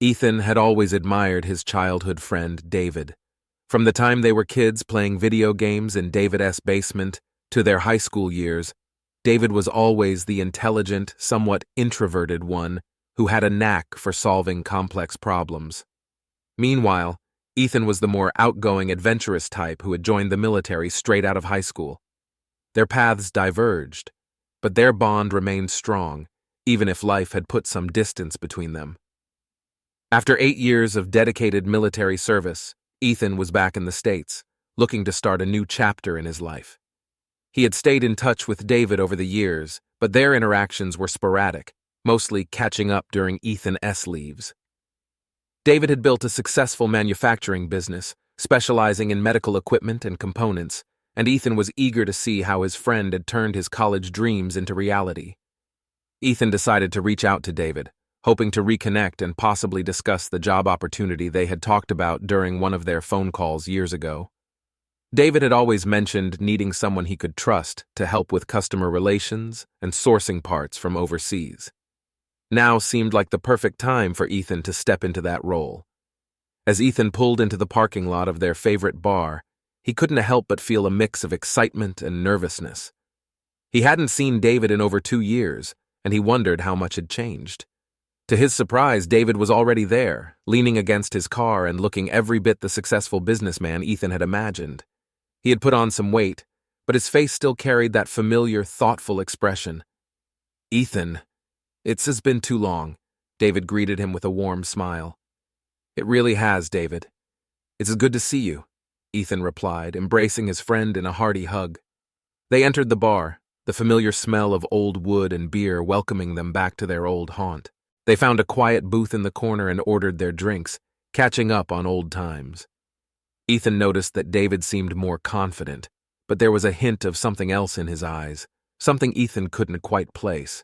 Ethan had always admired his childhood friend, David. From the time they were kids playing video games in David's basement to their high school years, David was always the intelligent, somewhat introverted one who had a knack for solving complex problems. Meanwhile, Ethan was the more outgoing, adventurous type who had joined the military straight out of high school. Their paths diverged, but their bond remained strong, even if life had put some distance between them. After 8 years of dedicated military service, Ethan was back in the States, looking to start a new chapter in his life. He had stayed in touch with David over the years, but their interactions were sporadic, mostly catching up during Ethan's leaves. David had built a successful manufacturing business, specializing in medical equipment and components, and Ethan was eager to see how his friend had turned his college dreams into reality. Ethan decided to reach out to David, hoping to reconnect and possibly discuss the job opportunity they had talked about during one of their phone calls years ago. David had always mentioned needing someone he could trust to help with customer relations and sourcing parts from overseas. Now seemed like the perfect time for Ethan to step into that role. As Ethan pulled into the parking lot of their favorite bar, he couldn't help but feel a mix of excitement and nervousness. He hadn't seen David in over 2 years, and he wondered how much had changed. To his surprise, David was already there, leaning against his car and looking every bit the successful businessman Ethan had imagined. He had put on some weight, but his face still carried that familiar, thoughtful expression. "Ethan, it's been too long," David greeted him with a warm smile. "It really has, David. It's good to see you," Ethan replied, embracing his friend in a hearty hug. They entered the bar, the familiar smell of old wood and beer welcoming them back to their old haunt. They found a quiet booth in the corner and ordered their drinks, catching up on old times. Ethan noticed that David seemed more confident, but there was a hint of something else in his eyes, something Ethan couldn't quite place.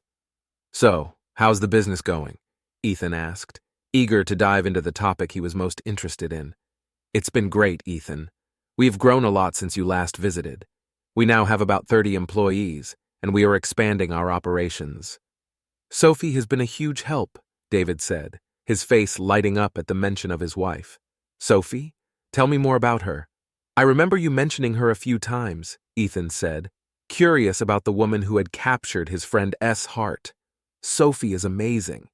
"So, how's the business going?" Ethan asked, eager to dive into the topic he was most interested in. "It's been great, Ethan. We've grown a lot since you last visited. We now have about 30 employees, and we are expanding our operations." "Sophie has been a huge help," David said, his face lighting up at the mention of his wife. "Sophie? Tell me more about her." "I remember you mentioning her a few times," Ethan said, curious about the woman who had captured his friend's heart. "Sophie is amazing.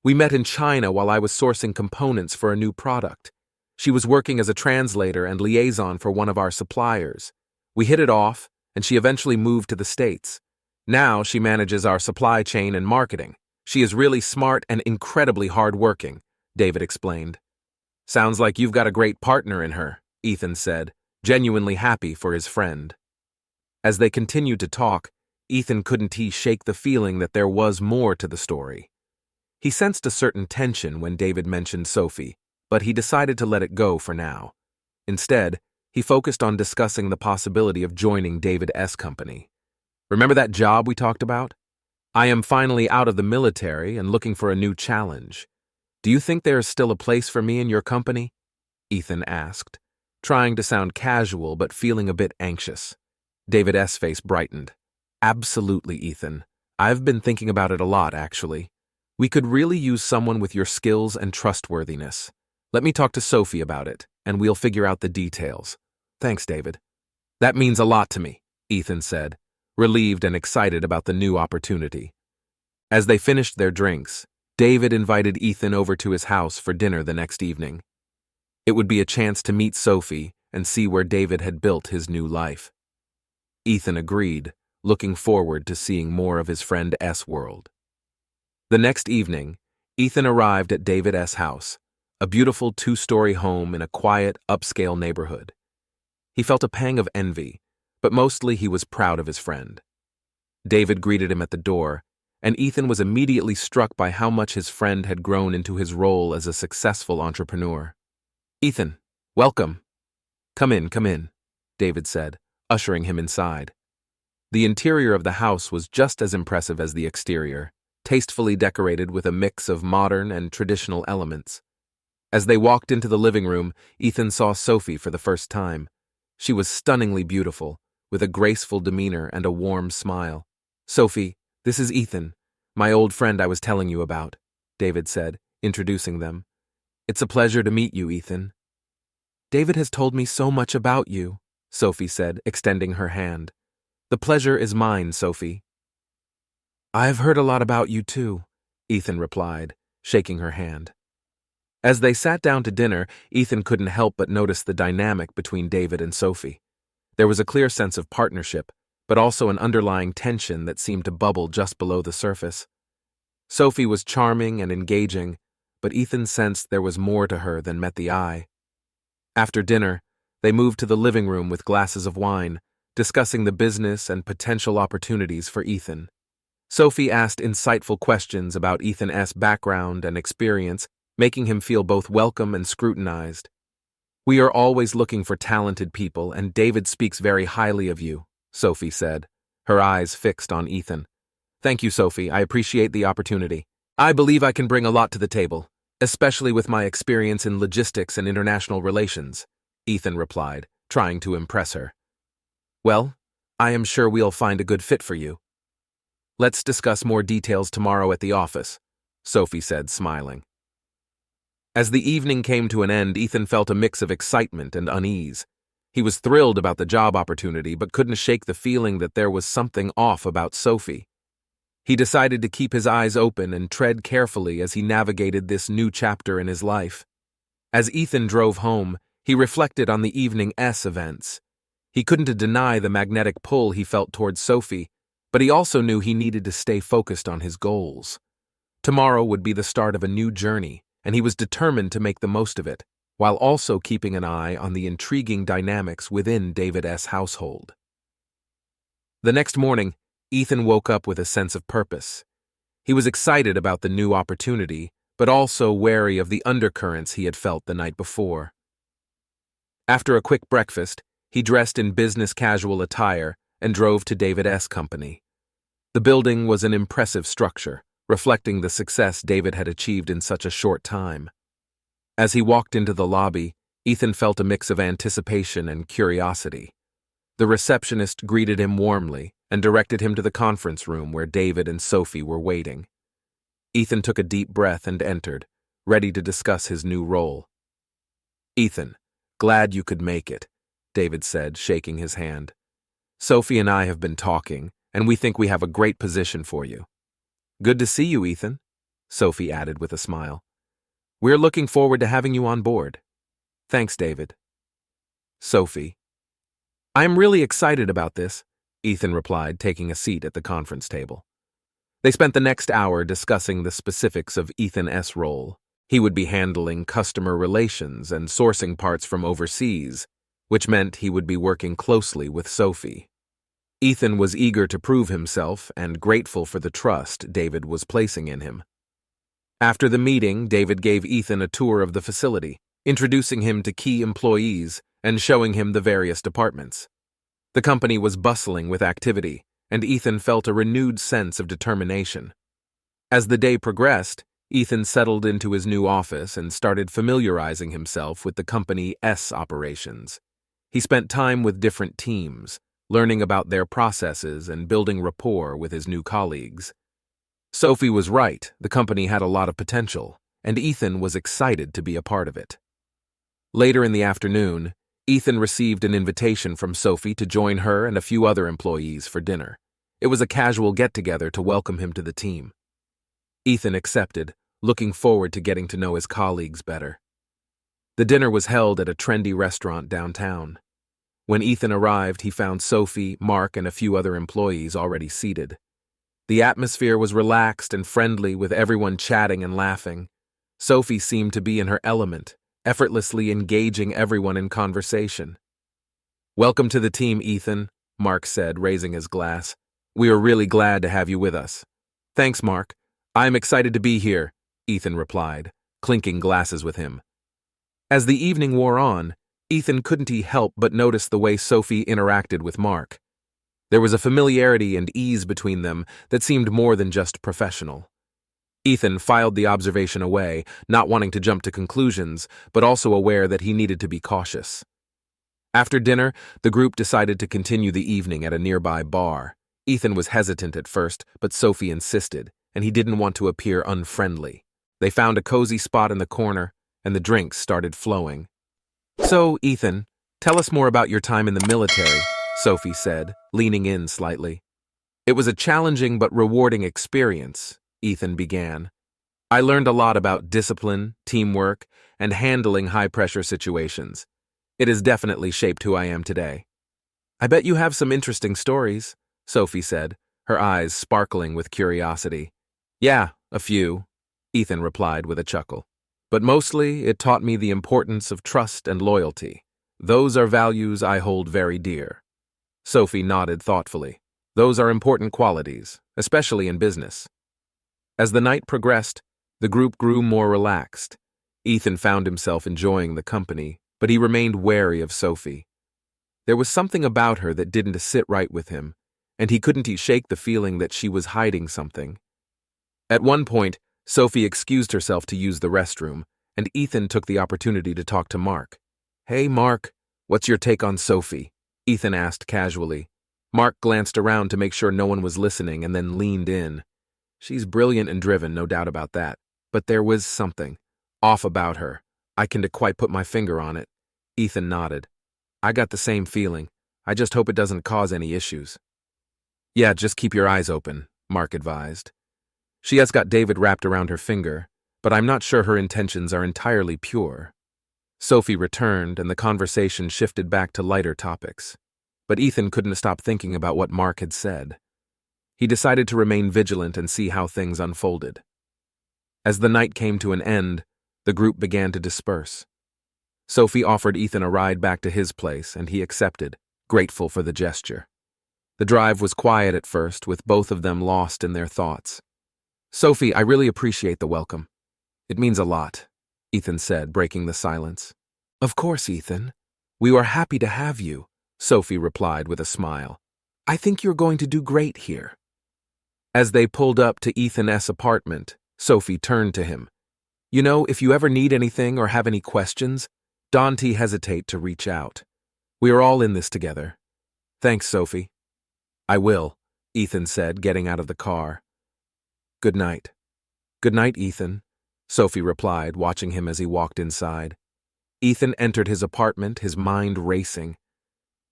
We met in China while I was sourcing components for a new product. She was working as a translator and liaison for one of our suppliers. We hit it off, and she eventually moved to the States. Now she manages our supply chain and marketing. She is really smart and incredibly hardworking," David explained. "Sounds like you've got a great partner in her," Ethan said, genuinely happy for his friend. As they continued to talk, Ethan couldn't shake the feeling that there was more to the story. He sensed a certain tension when David mentioned Sophie, but he decided to let it go for now. Instead, he focused on discussing the possibility of joining David's company. "Remember that job we talked about? I am finally out of the military and looking for a new challenge. Do you think there is still a place for me in your company?" Ethan asked, trying to sound casual but feeling a bit anxious. David's face brightened. "Absolutely, Ethan. I've been thinking about it a lot, actually. We could really use someone with your skills and trustworthiness. Let me talk to Sophie about it, and we'll figure out the details." "Thanks, David." "That means a lot to me," Ethan said, relieved and excited about the new opportunity. As they finished their drinks, David invited Ethan over to his house for dinner the next evening. It would be a chance to meet Sophie and see where David had built his new life. Ethan agreed, looking forward to seeing more of his friend's world. The next evening, Ethan arrived at David's house, a beautiful 2-story home in a quiet, upscale neighborhood. He felt a pang of envy, but mostly he was proud of his friend. David greeted him at the door, and Ethan was immediately struck by how much his friend had grown into his role as a successful entrepreneur. "Ethan, welcome." Come in," David said, ushering him inside. The interior of the house was just as impressive as the exterior, tastefully decorated with a mix of modern and traditional elements. As they walked into the living room, Ethan saw Sophie for the first time. She was stunningly beautiful, with a graceful demeanor and a warm smile. "Sophie, this is Ethan, my old friend I was telling you about," David said, introducing them. It's a pleasure to meet you, Ethan. David has told me so much about you, Sophie said, extending her hand. The pleasure is mine, Sophie. I've heard a lot about you too, Ethan replied, shaking her hand. As they sat down to dinner, Ethan couldn't help but notice the dynamic between David and Sophie. There was a clear sense of partnership, but also an underlying tension that seemed to bubble just below the surface. Sophie was charming and engaging, but Ethan sensed there was more to her than met the eye. After dinner, they moved to the living room with glasses of wine, discussing the business and potential opportunities for Ethan. Sophie asked insightful questions about Ethan's background and experience, making him feel both welcome and scrutinized. We are always looking for talented people, and David speaks very highly of you, Sophie said, her eyes fixed on Ethan. Thank you, Sophie. I appreciate the opportunity. I believe I can bring a lot to the table, especially with my experience in logistics and international relations, Ethan replied, trying to impress her. Well, I am sure we'll find a good fit for you. Let's discuss more details tomorrow at the office, Sophie said, smiling. As the evening came to an end, Ethan felt a mix of excitement and unease. He was thrilled about the job opportunity, but couldn't shake the feeling that there was something off about Sophie. He decided to keep his eyes open and tread carefully as he navigated this new chapter in his life. As Ethan drove home, he reflected on the evening's events. He couldn't deny the magnetic pull he felt towards Sophie, but he also knew he needed to stay focused on his goals. Tomorrow would be the start of a new journey, and he was determined to make the most of it, while also keeping an eye on the intriguing dynamics within David's household. The next morning, Ethan woke up with a sense of purpose. He was excited about the new opportunity, but also wary of the undercurrents he had felt the night before. After a quick breakfast, he dressed in business casual attire and drove to David's company. The building was an impressive structure, reflecting the success David had achieved in such a short time. As he walked into the lobby, Ethan felt a mix of anticipation and curiosity. The receptionist greeted him warmly and directed him to the conference room where David and Sophie were waiting. Ethan took a deep breath and entered, ready to discuss his new role. Ethan, glad you could make it, David said, shaking his hand. Sophie and I have been talking, and we think we have a great position for you. Good to see you, Ethan, Sophie added with a smile. We're looking forward to having you on board. Thanks, David. Sophie. I'm really excited about this, Ethan replied, taking a seat at the conference table. They spent the next hour discussing the specifics of Ethan's role. He would be handling customer relations and sourcing parts from overseas, which meant he would be working closely with Sophie. Ethan was eager to prove himself and grateful for the trust David was placing in him. After the meeting, David gave Ethan a tour of the facility, introducing him to key employees and showing him the various departments. The company was bustling with activity, and Ethan felt a renewed sense of determination. As the day progressed, Ethan settled into his new office and started familiarizing himself with the company's operations. He spent time with different teams, learning about their processes and building rapport with his new colleagues. Sophie was right, the company had a lot of potential, and Ethan was excited to be a part of it. Later in the afternoon, Ethan received an invitation from Sophie to join her and a few other employees for dinner. It was a casual get-together to welcome him to the team. Ethan accepted, looking forward to getting to know his colleagues better. The dinner was held at a trendy restaurant downtown. When Ethan arrived, he found Sophie, Mark, and a few other employees already seated. The atmosphere was relaxed and friendly, with everyone chatting and laughing. Sophie seemed to be in her element, effortlessly engaging everyone in conversation. Welcome to the team, Ethan, Mark said, raising his glass. We are really glad to have you with us. Thanks, Mark. I'm excited to be here, Ethan replied, clinking glasses with him. As the evening wore on, Ethan couldn't help but notice the way Sophie interacted with Mark. There was a familiarity and ease between them that seemed more than just professional. Ethan filed the observation away, not wanting to jump to conclusions, but also aware that he needed to be cautious. After dinner, the group decided to continue the evening at a nearby bar. Ethan was hesitant at first, but Sophie insisted, and he didn't want to appear unfriendly. They found a cozy spot in the corner, and the drinks started flowing. "So, Ethan, tell us more about your time in the military," Sophie said, leaning in slightly. "It was a challenging but rewarding experience," Ethan began. "I learned a lot about discipline, teamwork, and handling high-pressure situations. It has definitely shaped who I am today." "I bet you have some interesting stories," Sophie said, her eyes sparkling with curiosity. "Yeah, a few," Ethan replied with a chuckle. "But mostly, it taught me the importance of trust and loyalty. Those are values I hold very dear." Sophie nodded thoughtfully. "Those are important qualities, especially in business." As the night progressed, the group grew more relaxed. Ethan found himself enjoying the company, but he remained wary of Sophie. There was something about her that didn't sit right with him, and he couldn't shake the feeling that she was hiding something. At one point, Sophie excused herself to use the restroom, and Ethan took the opportunity to talk to Mark. "Hey, Mark, what's your take on Sophie?" Ethan asked casually. Mark glanced around to make sure no one was listening and then leaned in. "She's brilliant and driven, no doubt about that. But there was something off about her. I can't quite put my finger on it." Ethan nodded. "I got the same feeling. I just hope it doesn't cause any issues." "Yeah, just keep your eyes open," Mark advised. "She has got David wrapped around her finger, but I'm not sure her intentions are entirely pure." Sophie returned, and the conversation shifted back to lighter topics. But Ethan couldn't stop thinking about what Mark had said. He decided to remain vigilant and see how things unfolded. As the night came to an end, the group began to disperse. Sophie offered Ethan a ride back to his place, and he accepted, grateful for the gesture. The drive was quiet at first, with both of them lost in their thoughts. "Sophie, I really appreciate the welcome. It means a lot," Ethan said, breaking the silence. "Of course, Ethan. We are happy to have you," Sophie replied with a smile. "I think you're going to do great here." As they pulled up to Ethan's apartment, Sophie turned to him. "You know, if you ever need anything or have any questions, don't hesitate to reach out. We are all in this together." "Thanks, Sophie." "I will," Ethan said, getting out of the car. "Good night." "Good night, Ethan," Sophie replied, watching him as he walked inside. Ethan entered his apartment, his mind racing.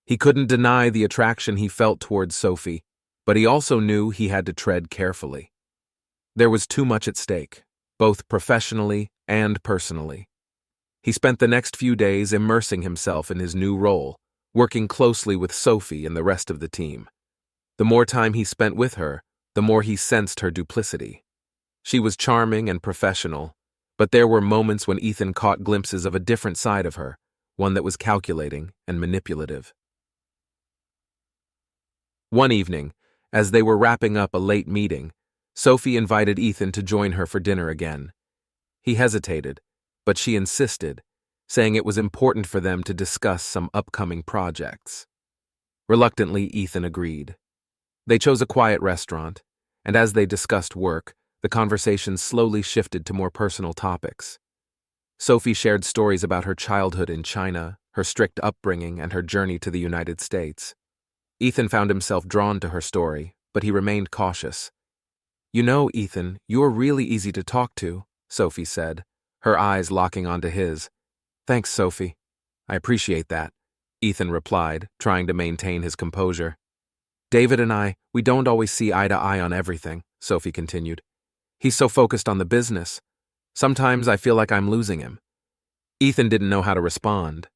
He couldn't deny the attraction he felt towards Sophie, but he also knew he had to tread carefully. There was too much at stake, both professionally and personally. He spent the next few days immersing himself in his new role, working closely with Sophie and the rest of the team. The more time he spent with her, the more he sensed her duplicity. She was charming and professional, but there were moments when Ethan caught glimpses of a different side of her, one that was calculating and manipulative. One evening, as they were wrapping up a late meeting, Sophie invited Ethan to join her for dinner again. He hesitated, but she insisted, saying it was important for them to discuss some upcoming projects. Reluctantly, Ethan agreed. They chose a quiet restaurant, and as they discussed work, the conversation slowly shifted to more personal topics. Sophie shared stories about her childhood in China, her strict upbringing, and her journey to the United States. Ethan found himself drawn to her story, but he remained cautious. "You know, Ethan, you're really easy to talk to," Sophie said, her eyes locking onto his. "Thanks, Sophie. I appreciate that," Ethan replied, trying to maintain his composure. "David and we don't always see eye to eye on everything," Sophie continued. "He's so focused on the business. Sometimes I feel like I'm losing him." Ethan didn't know how to respond.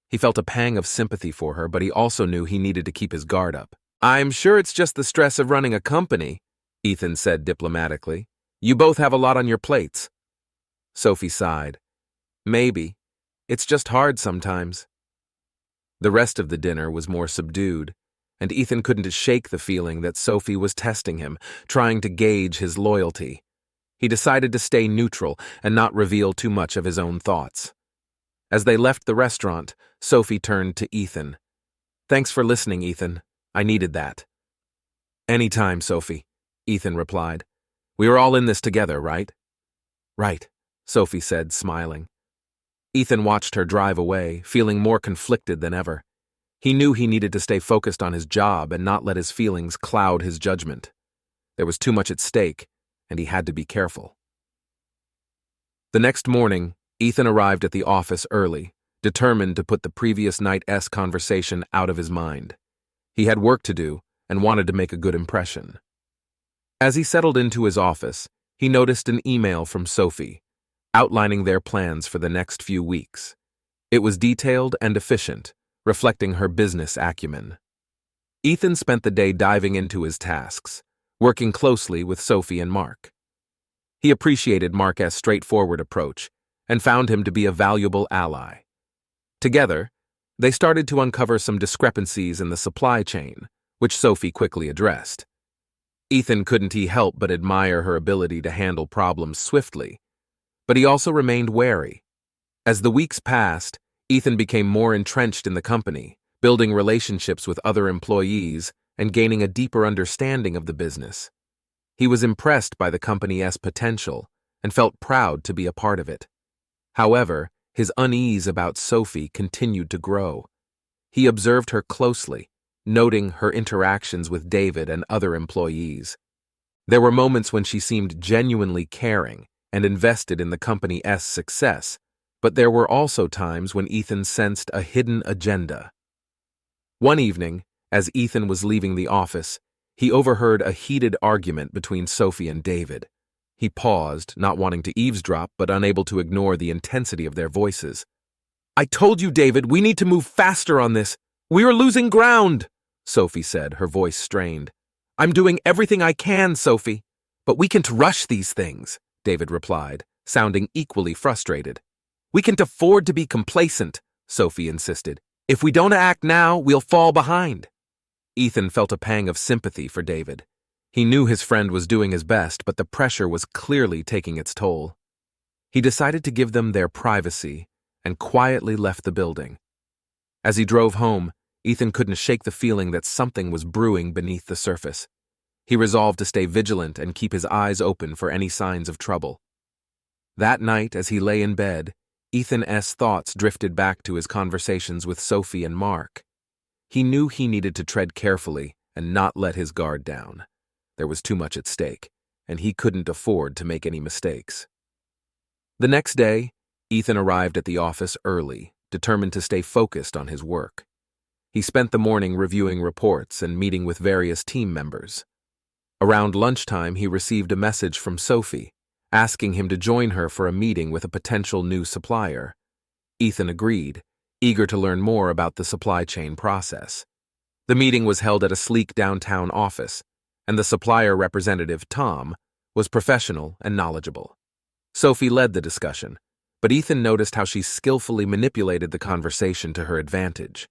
He felt a pang of sympathy for her, but he also knew he needed to keep his guard up. "I'm sure it's just the stress of running a company," Ethan said diplomatically. "You both have a lot on your plates." Sophie sighed. "Maybe. It's just hard sometimes." The rest of the dinner was more subdued, and Ethan couldn't shake the feeling that Sophie was testing him, trying to gauge his loyalty. He decided to stay neutral and not reveal too much of his own thoughts. As they left the restaurant, Sophie turned to Ethan. "Thanks for listening, Ethan. I needed that." "Anytime, Sophie," Ethan replied. "We are all in this together, right?" "Right," Sophie said, smiling. Ethan watched her drive away, feeling more conflicted than ever. He knew he needed to stay focused on his job and not let his feelings cloud his judgment. There was too much at stake, and he had to be careful. The next morning, Ethan arrived at the office early, determined to put the previous night's conversation out of his mind. He had work to do and wanted to make a good impression. As he settled into his office, he noticed an email from Sophie, outlining their plans for the next few weeks. It was detailed and efficient, reflecting her business acumen. Ethan spent the day diving into his tasks, working closely with Sophie and Mark. He appreciated Mark's straightforward approach and found him to be a valuable ally. Together, they started to uncover some discrepancies in the supply chain, which Sophie quickly addressed. Ethan couldn't help but admire her ability to handle problems swiftly, but he also remained wary. As the weeks passed, Ethan became more entrenched in the company, building relationships with other employees and gaining a deeper understanding of the business. He was impressed by the company's potential and felt proud to be a part of it. However, his unease about Sophie continued to grow. He observed her closely, noting her interactions with David and other employees. There were moments when she seemed genuinely caring and invested in the company's success, but there were also times when Ethan sensed a hidden agenda. One evening, as Ethan was leaving the office, he overheard a heated argument between Sophie and David. He paused, not wanting to eavesdrop but unable to ignore the intensity of their voices. "I told you, David, we need to move faster on this. We are losing ground," Sophie said, her voice strained. "I'm doing everything I can, Sophie, but we can't rush these things," David replied, sounding equally frustrated. "We can't afford to be complacent," Sophie insisted. "If we don't act now, we'll fall behind." Ethan felt a pang of sympathy for David. He knew his friend was doing his best, but the pressure was clearly taking its toll. He decided to give them their privacy and quietly left the building. As he drove home, Ethan couldn't shake the feeling that something was brewing beneath the surface. He resolved to stay vigilant and keep his eyes open for any signs of trouble. That night, as he lay in bed, Ethan's thoughts drifted back to his conversations with Sophie and Mark. He knew he needed to tread carefully and not let his guard down. There was too much at stake, and he couldn't afford to make any mistakes. The next day, Ethan arrived at the office early, determined to stay focused on his work. He spent the morning reviewing reports and meeting with various team members. Around lunchtime, he received a message from Sophie, asking him to join her for a meeting with a potential new supplier. Ethan agreed, eager to learn more about the supply chain process. The meeting was held at a sleek downtown office, and the supplier representative, Tom, was professional and knowledgeable. Sophie led the discussion, but Ethan noticed how she skillfully manipulated the conversation to her advantage.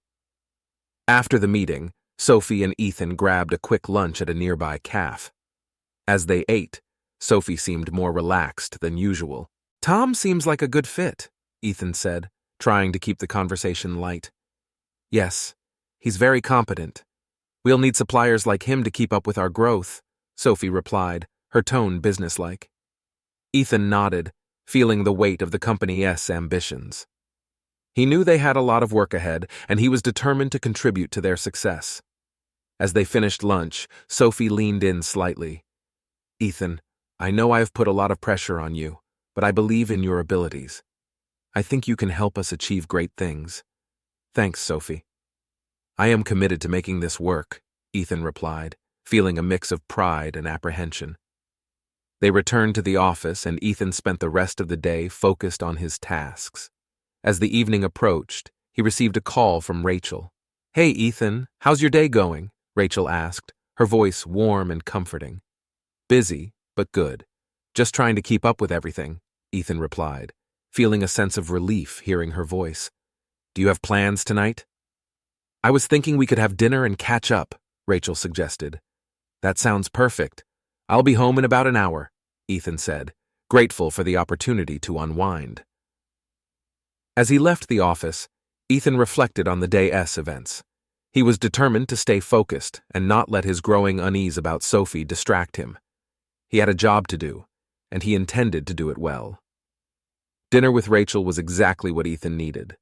After the meeting, Sophie and Ethan grabbed a quick lunch at a nearby cafe. As they ate, Sophie seemed more relaxed than usual. "Tom seems like a good fit," Ethan said, trying to keep the conversation light. "Yes, he's very competent. We'll need suppliers like him to keep up with our growth," Sophie replied, her tone businesslike. Ethan nodded, feeling the weight of the company's ambitions. He knew they had a lot of work ahead, and he was determined to contribute to their success. As they finished lunch, Sophie leaned in slightly. "Ethan, I know I have put a lot of pressure on you, but I believe in your abilities. I think you can help us achieve great things." "Thanks, Sophie." "I am committed to making this work," Ethan replied, feeling a mix of pride and apprehension. They returned to the office, and Ethan spent the rest of the day focused on his tasks. As the evening approached, he received a call from Rachel. "Hey, Ethan, how's your day going?" Rachel asked, her voice warm and comforting. "Busy, but good. Just trying to keep up with everything," Ethan replied, feeling a sense of relief hearing her voice. "Do you have plans tonight?" "I was thinking we could have dinner and catch up," Rachel suggested. "That sounds perfect. I'll be home in about an hour," Ethan said, grateful for the opportunity to unwind. As he left the office, Ethan reflected on the day's events. He was determined to stay focused and not let his growing unease about Sophie distract him. He had a job to do, and he intended to do it well. Dinner with Rachel was exactly what Ethan needed.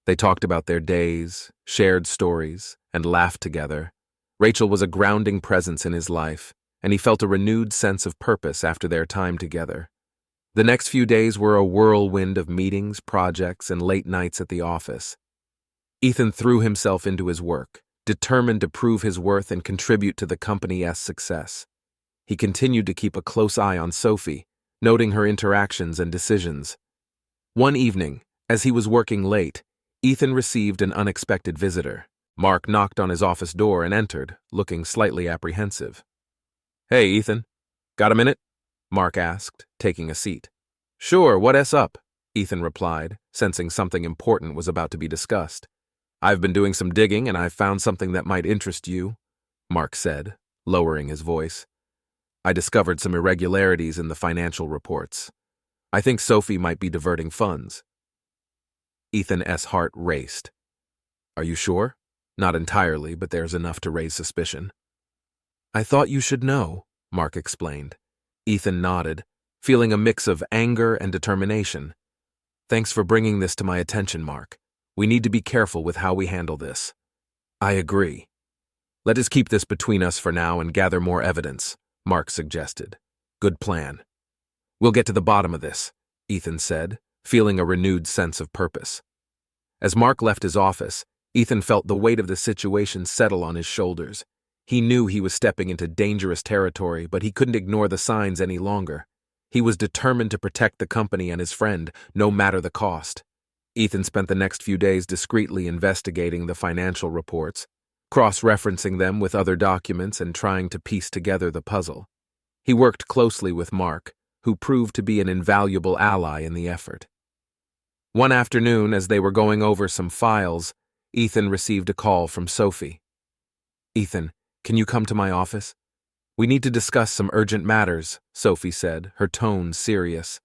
They talked about their days, shared stories, and laughed together. Rachel was a grounding presence in his life, and he felt a renewed sense of purpose after their time together. The next few days were a whirlwind of meetings, projects, and late nights at the office. Ethan threw himself into his work, determined to prove his worth and contribute to the company's success. He continued to keep a close eye on Sophie, noting her interactions and decisions. One evening, as he was working late, Ethan received an unexpected visitor. Mark knocked on his office door and entered, looking slightly apprehensive. "Hey, Ethan. Got a minute?" Mark asked, taking a seat. "Sure, what's up?" Ethan replied, sensing something important was about to be discussed. "I've been doing some digging and I've found something that might interest you," Mark said, lowering his voice. "I discovered some irregularities in the financial reports. I think Sophie might be diverting funds." Ethan's heart raced. "Are you sure?" "Not entirely, but there's enough to raise suspicion." "I thought you should know," Mark explained. Ethan nodded, feeling a mix of anger and determination. "Thanks for bringing this to my attention, Mark. We need to be careful with how we handle this." "I agree. Let us keep this between us for now and gather more evidence," Mark suggested. "Good plan." "We'll get to the bottom of this," Ethan said, feeling a renewed sense of purpose. As Mark left his office, Ethan felt the weight of the situation settle on his shoulders. He knew he was stepping into dangerous territory, but he couldn't ignore the signs any longer. He was determined to protect the company and his friend, no matter the cost. Ethan spent the next few days discreetly investigating the financial reports, cross-referencing them with other documents and trying to piece together the puzzle. He worked closely with Mark, who proved to be an invaluable ally in the effort. One afternoon, as they were going over some files, Ethan received a call from Sophie. "Ethan, can you come to my office? We need to discuss some urgent matters," Sophie said, her tone serious.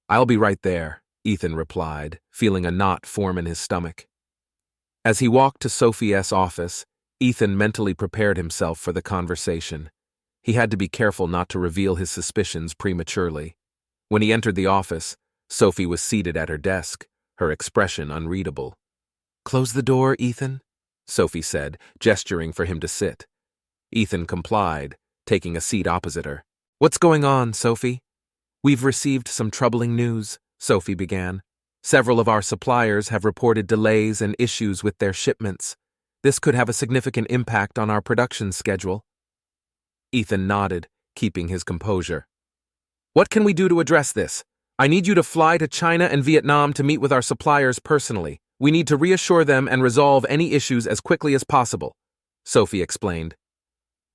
"I'll be right there," Ethan replied, feeling a knot form in his stomach. As he walked to Sophie's office, Ethan mentally prepared himself for the conversation. He had to be careful not to reveal his suspicions prematurely. When he entered the office, Sophie was seated at her desk, her expression unreadable. "Close the door, Ethan," Sophie said, gesturing for him to sit. Ethan complied, taking a seat opposite her. "What's going on, Sophie?" "We've received some troubling news," Sophie began. "Several of our suppliers have reported delays and issues with their shipments. This could have a significant impact on our production schedule." Ethan nodded, keeping his composure. "What can we do to address this? I need you to fly to China and Vietnam to meet with our suppliers personally. We need to reassure them and resolve any issues as quickly as possible," Sophie explained.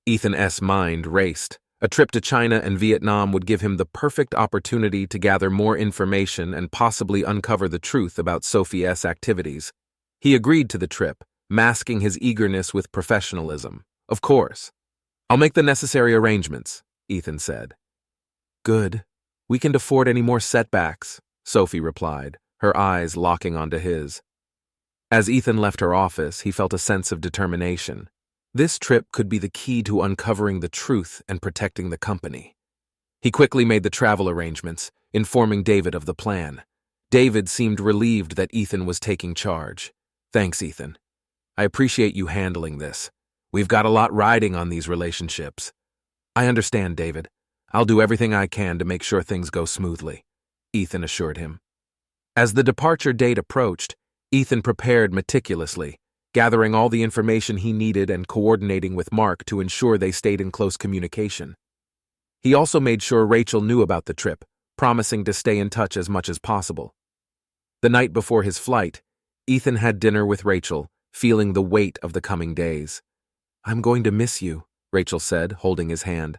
Ethan's mind raced. A trip to China and Vietnam would give him the perfect opportunity to gather more information and possibly uncover the truth about Sophie's activities. He agreed to the trip, masking his eagerness with professionalism. "Of course. I'll make the necessary arrangements," Ethan said. "Good. We can't afford any more setbacks," Sophie replied, her eyes locking onto his. As Ethan left her office, he felt a sense of determination. This trip could be the key to uncovering the truth and protecting the company. He quickly made the travel arrangements, informing David of the plan. David seemed relieved that Ethan was taking charge. "Thanks, Ethan. I appreciate you handling this. We've got a lot riding on these relationships." "I understand, David. I'll do everything I can to make sure things go smoothly," Ethan assured him. As the departure date approached, Ethan prepared meticulously, gathering all the information he needed and coordinating with Mark to ensure they stayed in close communication. He also made sure Rachel knew about the trip, promising to stay in touch as much as possible. The night before his flight, Ethan had dinner with Rachel, feeling the weight of the coming days. "I'm going to miss you," Rachel said, holding his hand.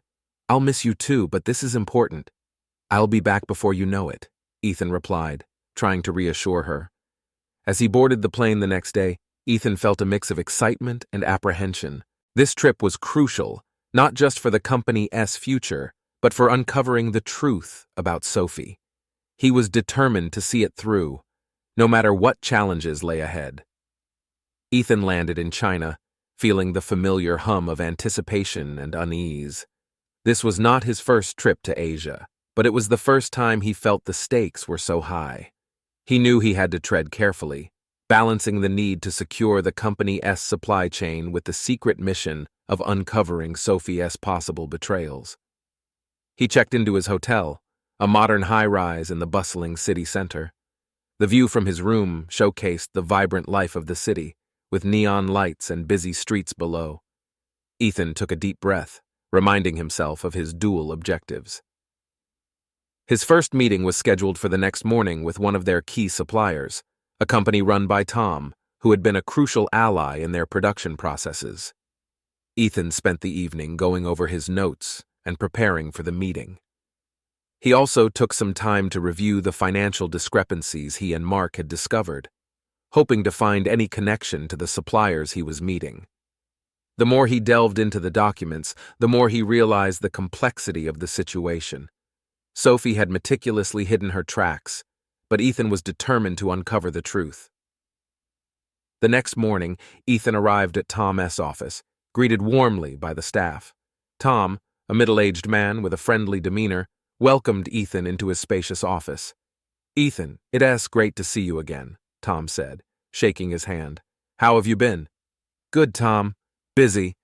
"I'll miss you too, but this is important." "I'll be back before you know it," Ethan replied, trying to reassure her. As he boarded the plane the next day, Ethan felt a mix of excitement and apprehension. This trip was crucial, not just for the company's future, but for uncovering the truth about Sophie. He was determined to see it through, no matter what challenges lay ahead. Ethan landed in China, feeling the familiar hum of anticipation and unease. This was not his first trip to Asia, but it was the first time he felt the stakes were so high. He knew he had to tread carefully, balancing the need to secure the company's supply chain with the secret mission of uncovering Sophie's possible betrayals. He checked into his hotel, a modern high-rise in the bustling city center. The view from his room showcased the vibrant life of the city, with neon lights and busy streets below. Ethan took a deep breath, reminding himself of his dual objectives. His first meeting was scheduled for the next morning with one of their key suppliers, a company run by Tom, who had been a crucial ally in their production processes. Ethan spent the evening going over his notes and preparing for the meeting. He also took some time to review the financial discrepancies he and Mark had discovered, hoping to find any connection to the suppliers he was meeting. The more he delved into the documents, the more he realized the complexity of the situation. Sophie had meticulously hidden her tracks, but Ethan was determined to uncover the truth. The next morning, Ethan arrived at Tom's office, greeted warmly by the staff. Tom, a middle-aged man with a friendly demeanor, welcomed Ethan into his spacious office. "Ethan, it's great to see you again," Tom said, shaking his hand. "How have you been?" "Good, Tom. Busy,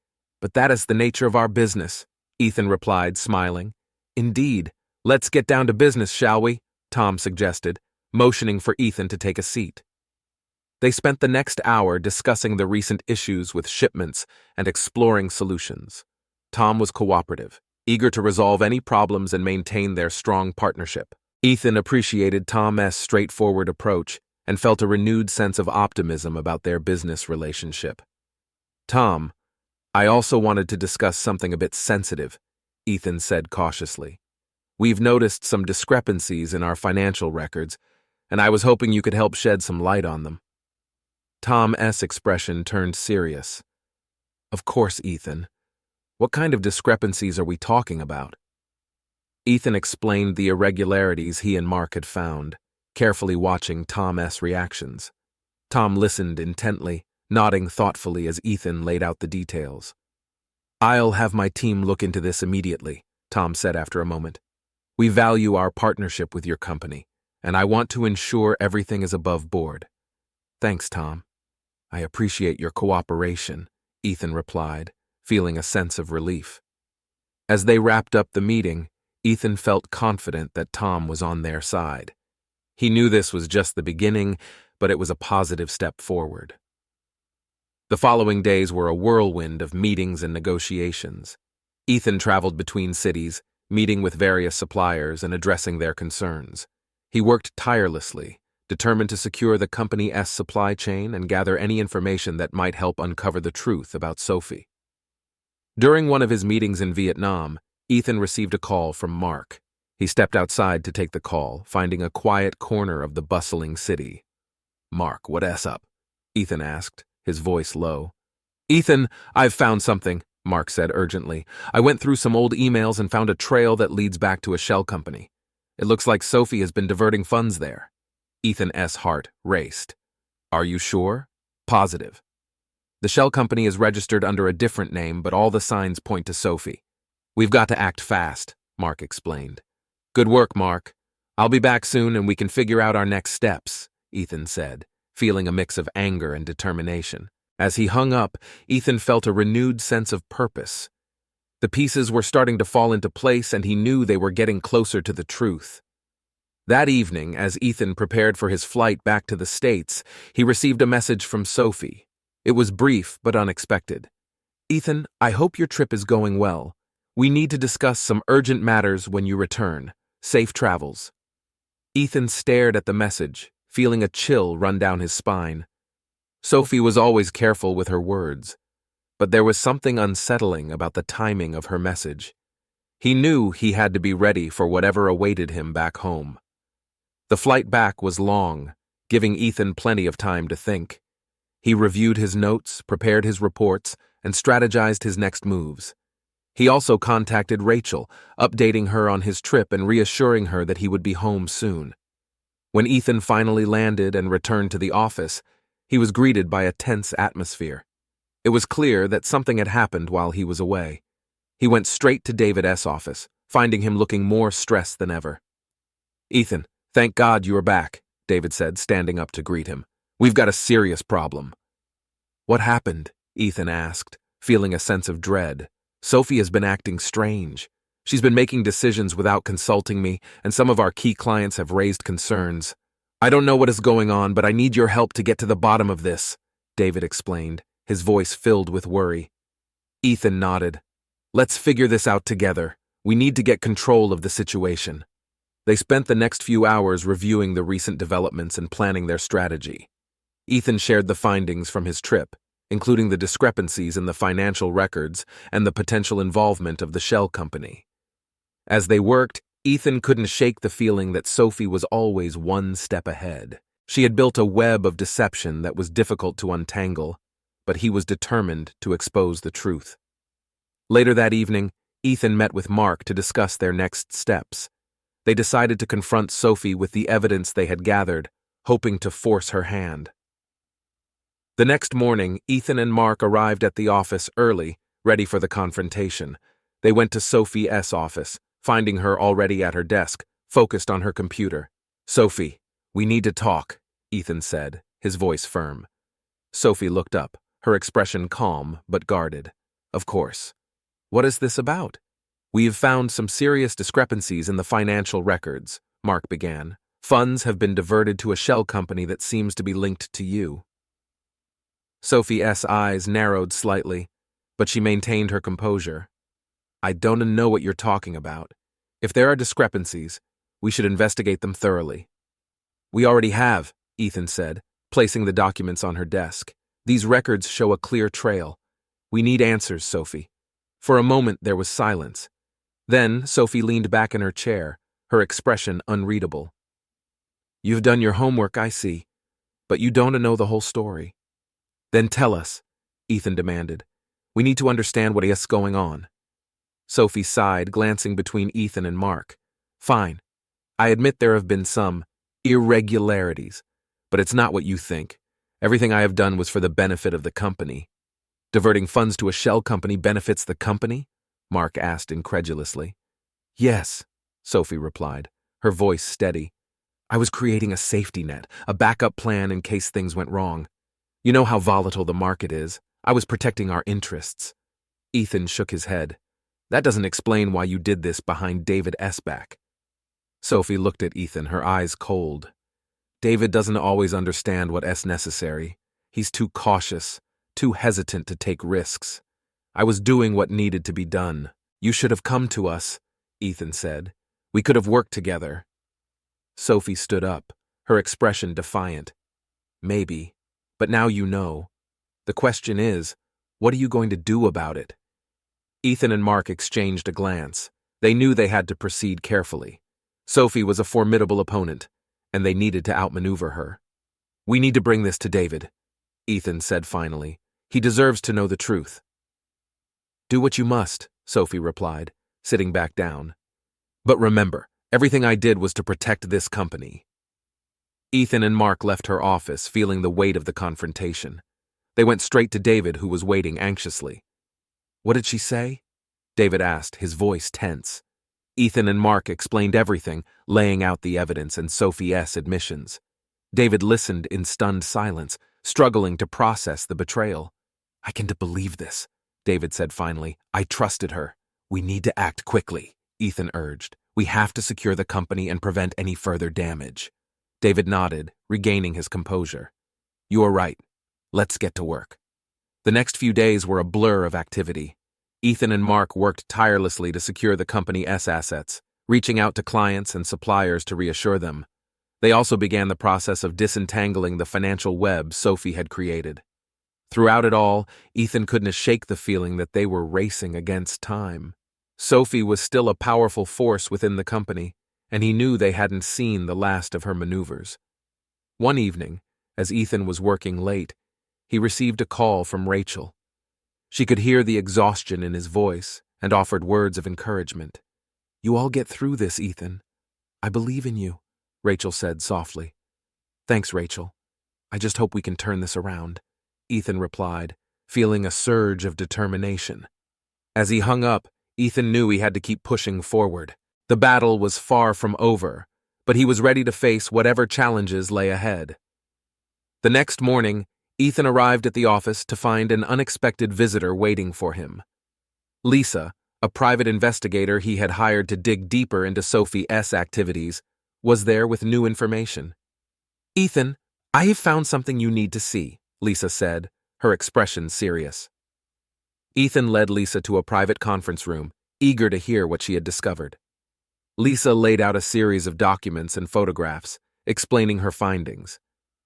but that is the nature of our business," Ethan replied, smiling. "Indeed. Let's get down to business, shall we?" Tom suggested, motioning for Ethan to take a seat. They spent the next hour discussing the recent issues with shipments and exploring solutions. Tom was cooperative, eager to resolve any problems and maintain their strong partnership. Ethan appreciated Tom's straightforward approach and felt a renewed sense of optimism about their business relationship. "Tom, I also wanted to discuss something a bit sensitive," Ethan said cautiously. "We've noticed some discrepancies in our financial records, and I was hoping you could help shed some light on them." Tom's expression turned serious. "Of course, Ethan. What kind of discrepancies are we talking about?" Ethan explained the irregularities he and Mark had found, carefully watching Tom's reactions. Tom listened intently, nodding thoughtfully as Ethan laid out the details. "I'll have my team look into this immediately," Tom said after a moment. "We value our partnership with your company, and I want to ensure everything is above board." "Thanks, Tom. I appreciate your cooperation," Ethan replied, feeling a sense of relief. As they wrapped up the meeting, Ethan felt confident that Tom was on their side. He knew this was just the beginning, but it was a positive step forward. The following days were a whirlwind of meetings and negotiations. Ethan traveled between cities, meeting with various suppliers and addressing their concerns. He worked tirelessly, determined to secure the company's supply chain and gather any information that might help uncover the truth about Sophie. During one of his meetings in Vietnam, Ethan received a call from Mark. He stepped outside to take the call, finding a quiet corner of the bustling city. "Mark, what's up?" Ethan asked, his voice low. "Ethan, I've found something," Mark said urgently. "I went through some old emails and found a trail that leads back to a shell company. It looks like Sophie has been diverting funds there." Ethan's heart raced. "Are you sure?" "Positive. The shell company is registered under a different name, but all the signs point to Sophie. We've got to act fast," Mark explained. "Good work, Mark. I'll be back soon and we can figure out our next steps," Ethan said, feeling a mix of anger and determination. As he hung up, Ethan felt a renewed sense of purpose. The pieces were starting to fall into place and he knew they were getting closer to the truth. That evening, as Ethan prepared for his flight back to the States, he received a message from Sophie. It was brief but unexpected. "Ethan, I hope your trip is going well. We need to discuss some urgent matters when you return. Safe travels." Ethan stared at the message, feeling a chill run down his spine. Sophie was always careful with her words, but there was something unsettling about the timing of her message. He knew he had to be ready for whatever awaited him back home. The flight back was long, giving Ethan plenty of time to think. He reviewed his notes, prepared his reports, and strategized his next moves. He also contacted Rachel, updating her on his trip and reassuring her that he would be home soon. When Ethan finally landed and returned to the office, he was greeted by a tense atmosphere. It was clear that something had happened while he was away. He went straight to David's office, finding him looking more stressed than ever. "Ethan, thank God you are back," David said, standing up to greet him. "We've got a serious problem." "What happened?" Ethan asked, feeling a sense of dread. "Sophie has been acting strange. She's been making decisions without consulting me, and some of our key clients have raised concerns. I don't know what is going on, but I need your help to get to the bottom of this, David explained, his voice filled with worry. Ethan nodded. Let's figure this out together. We need to get control of the situation. They spent the next few hours reviewing the recent developments and planning their strategy. Ethan shared the findings from his trip, including the discrepancies in the financial records and the potential involvement of the shell company. As they worked, Ethan couldn't shake the feeling that Sophie was always one step ahead. She had built a web of deception that was difficult to untangle, but he was determined to expose the truth. Later that evening, Ethan met with Mark to discuss their next steps. They decided to confront Sophie with the evidence they had gathered, hoping to force her hand. The next morning, Ethan and Mark arrived at the office early, ready for the confrontation. They went to Sophie's office, finding her already at her desk, focused on her computer. Sophie, we need to talk, Ethan said, his voice firm. Sophie looked up, her expression calm but guarded. Of course. What is this about? We have found some serious discrepancies in the financial records, Mark began. Funds have been diverted to a shell company that seems to be linked to you. Sophie's eyes narrowed slightly, but she maintained her composure. I don't know what you're talking about. If there are discrepancies, we should investigate them thoroughly. We already have, Ethan said, placing the documents on her desk. These records show a clear trail. We need answers, Sophie. For a moment, there was silence. Then, Sophie leaned back in her chair, her expression unreadable. You've done your homework, I see, but you don't know the whole story. Then tell us, Ethan demanded. We need to understand what is going on. Sophie sighed, glancing between Ethan and Mark. Fine. I admit there have been some irregularities, but it's not what you think. Everything I have done was for the benefit of the company. Diverting funds to a shell company benefits the company? Mark asked incredulously. Yes, Sophie replied, her voice steady. I was creating a safety net, a backup plan in case things went wrong. You know how volatile the market is. I was protecting our interests. Ethan shook his head. That doesn't explain why you did this behind David's back. Sophie looked at Ethan, her eyes cold. David doesn't always understand what's necessary. He's too cautious, too hesitant to take risks. I was doing what needed to be done. You should have come to us, Ethan said. We could have worked together. Sophie stood up, her expression defiant. Maybe, but now you know. The question is, what are you going to do about it? Ethan and Mark exchanged a glance. They knew they had to proceed carefully. Sophie was a formidable opponent, and they needed to outmaneuver her. We need to bring this to David, Ethan said finally. He deserves to know the truth. Do what you must, Sophie replied, sitting back down. But remember, everything I did was to protect this company. Ethan and Mark left her office, feeling the weight of the confrontation. They went straight to David, who was waiting anxiously. What did she say? David asked, his voice tense. Ethan and Mark explained everything, laying out the evidence and Sophie's admissions. David listened in stunned silence, struggling to process the betrayal. I can't believe this, David said finally. I trusted her. We need to act quickly, Ethan urged. We have to secure the company and prevent any further damage. David nodded, regaining his composure. You are right. Let's get to work. The next few days were a blur of activity. Ethan and Mark worked tirelessly to secure the company's assets, reaching out to clients and suppliers to reassure them. They also began the process of disentangling the financial web Sophie had created. Throughout it all, Ethan couldn't shake the feeling that they were racing against time. Sophie was still a powerful force within the company, and he knew they hadn't seen the last of her maneuvers. One evening, as Ethan was working late, he received a call from Rachel. She could hear the exhaustion in his voice and offered words of encouragement. You all get through this, Ethan. I believe in you, Rachel said softly. Thanks, Rachel. I just hope we can turn this around, Ethan replied, feeling a surge of determination. As he hung up, Ethan knew he had to keep pushing forward. The battle was far from over, but he was ready to face whatever challenges lay ahead. The next morning, Ethan arrived at the office to find an unexpected visitor waiting for him. Lisa, A private investigator he had hired to dig deeper into Sophie's activities was there with new information. "Ethan, I have found something you need to see," Lisa said, her expression serious. Ethan led Lisa to a private conference room, eager to hear what she had discovered. Lisa laid out a series of documents and photographs, explaining her findings.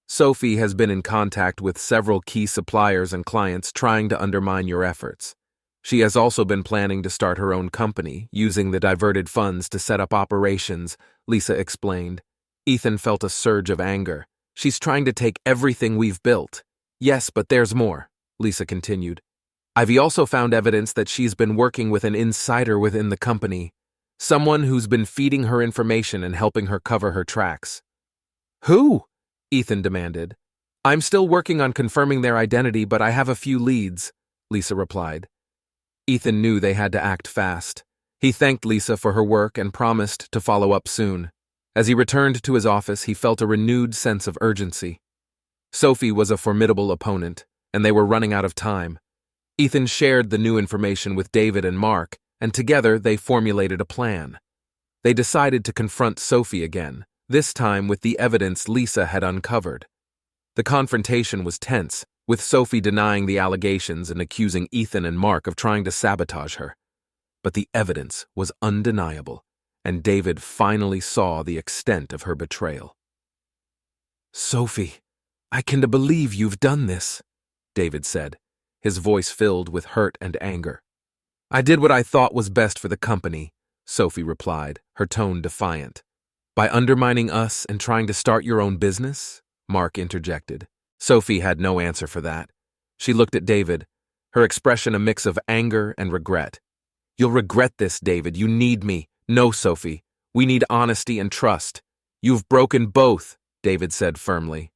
"Sophie has been in contact with several key suppliers and clients trying to undermine your efforts. She has also been planning to start her own company, using the diverted funds to set up operations," Lisa explained. Ethan felt a surge of anger. "She's trying to take everything we've built." "Yes, but there's more," Lisa continued. "I've also found evidence that she's been working with an insider within the company, someone who's been feeding her information and helping her cover her tracks." "Who?" Ethan demanded. "I'm still working on confirming their identity, but I have a few leads," Lisa replied. Ethan knew they had to act fast. He thanked Lisa for her work and promised to follow up soon. As he returned to his office, he felt a renewed sense of urgency. Sophie was a formidable opponent, and they were running out of time. Ethan shared the new information with David and Mark, and together they formulated a plan. They decided to confront Sophie again, this time with the evidence Lisa had uncovered. The confrontation was tense, with Sophie denying the allegations and accusing Ethan and Mark of trying to sabotage her. But the evidence was undeniable, and David finally saw the extent of her betrayal. "Sophie, I can't believe you've done this," David said, his voice filled with hurt and anger. "I did what I thought was best for the company," Sophie replied, her tone defiant. "By undermining us and trying to start your own business?" Mark interjected. Sophie had no answer for that. She looked at David, her expression a mix of anger and regret. "You'll regret this, David. You need me. No, Sophie. We need honesty and trust. You've broken both," David said firmly.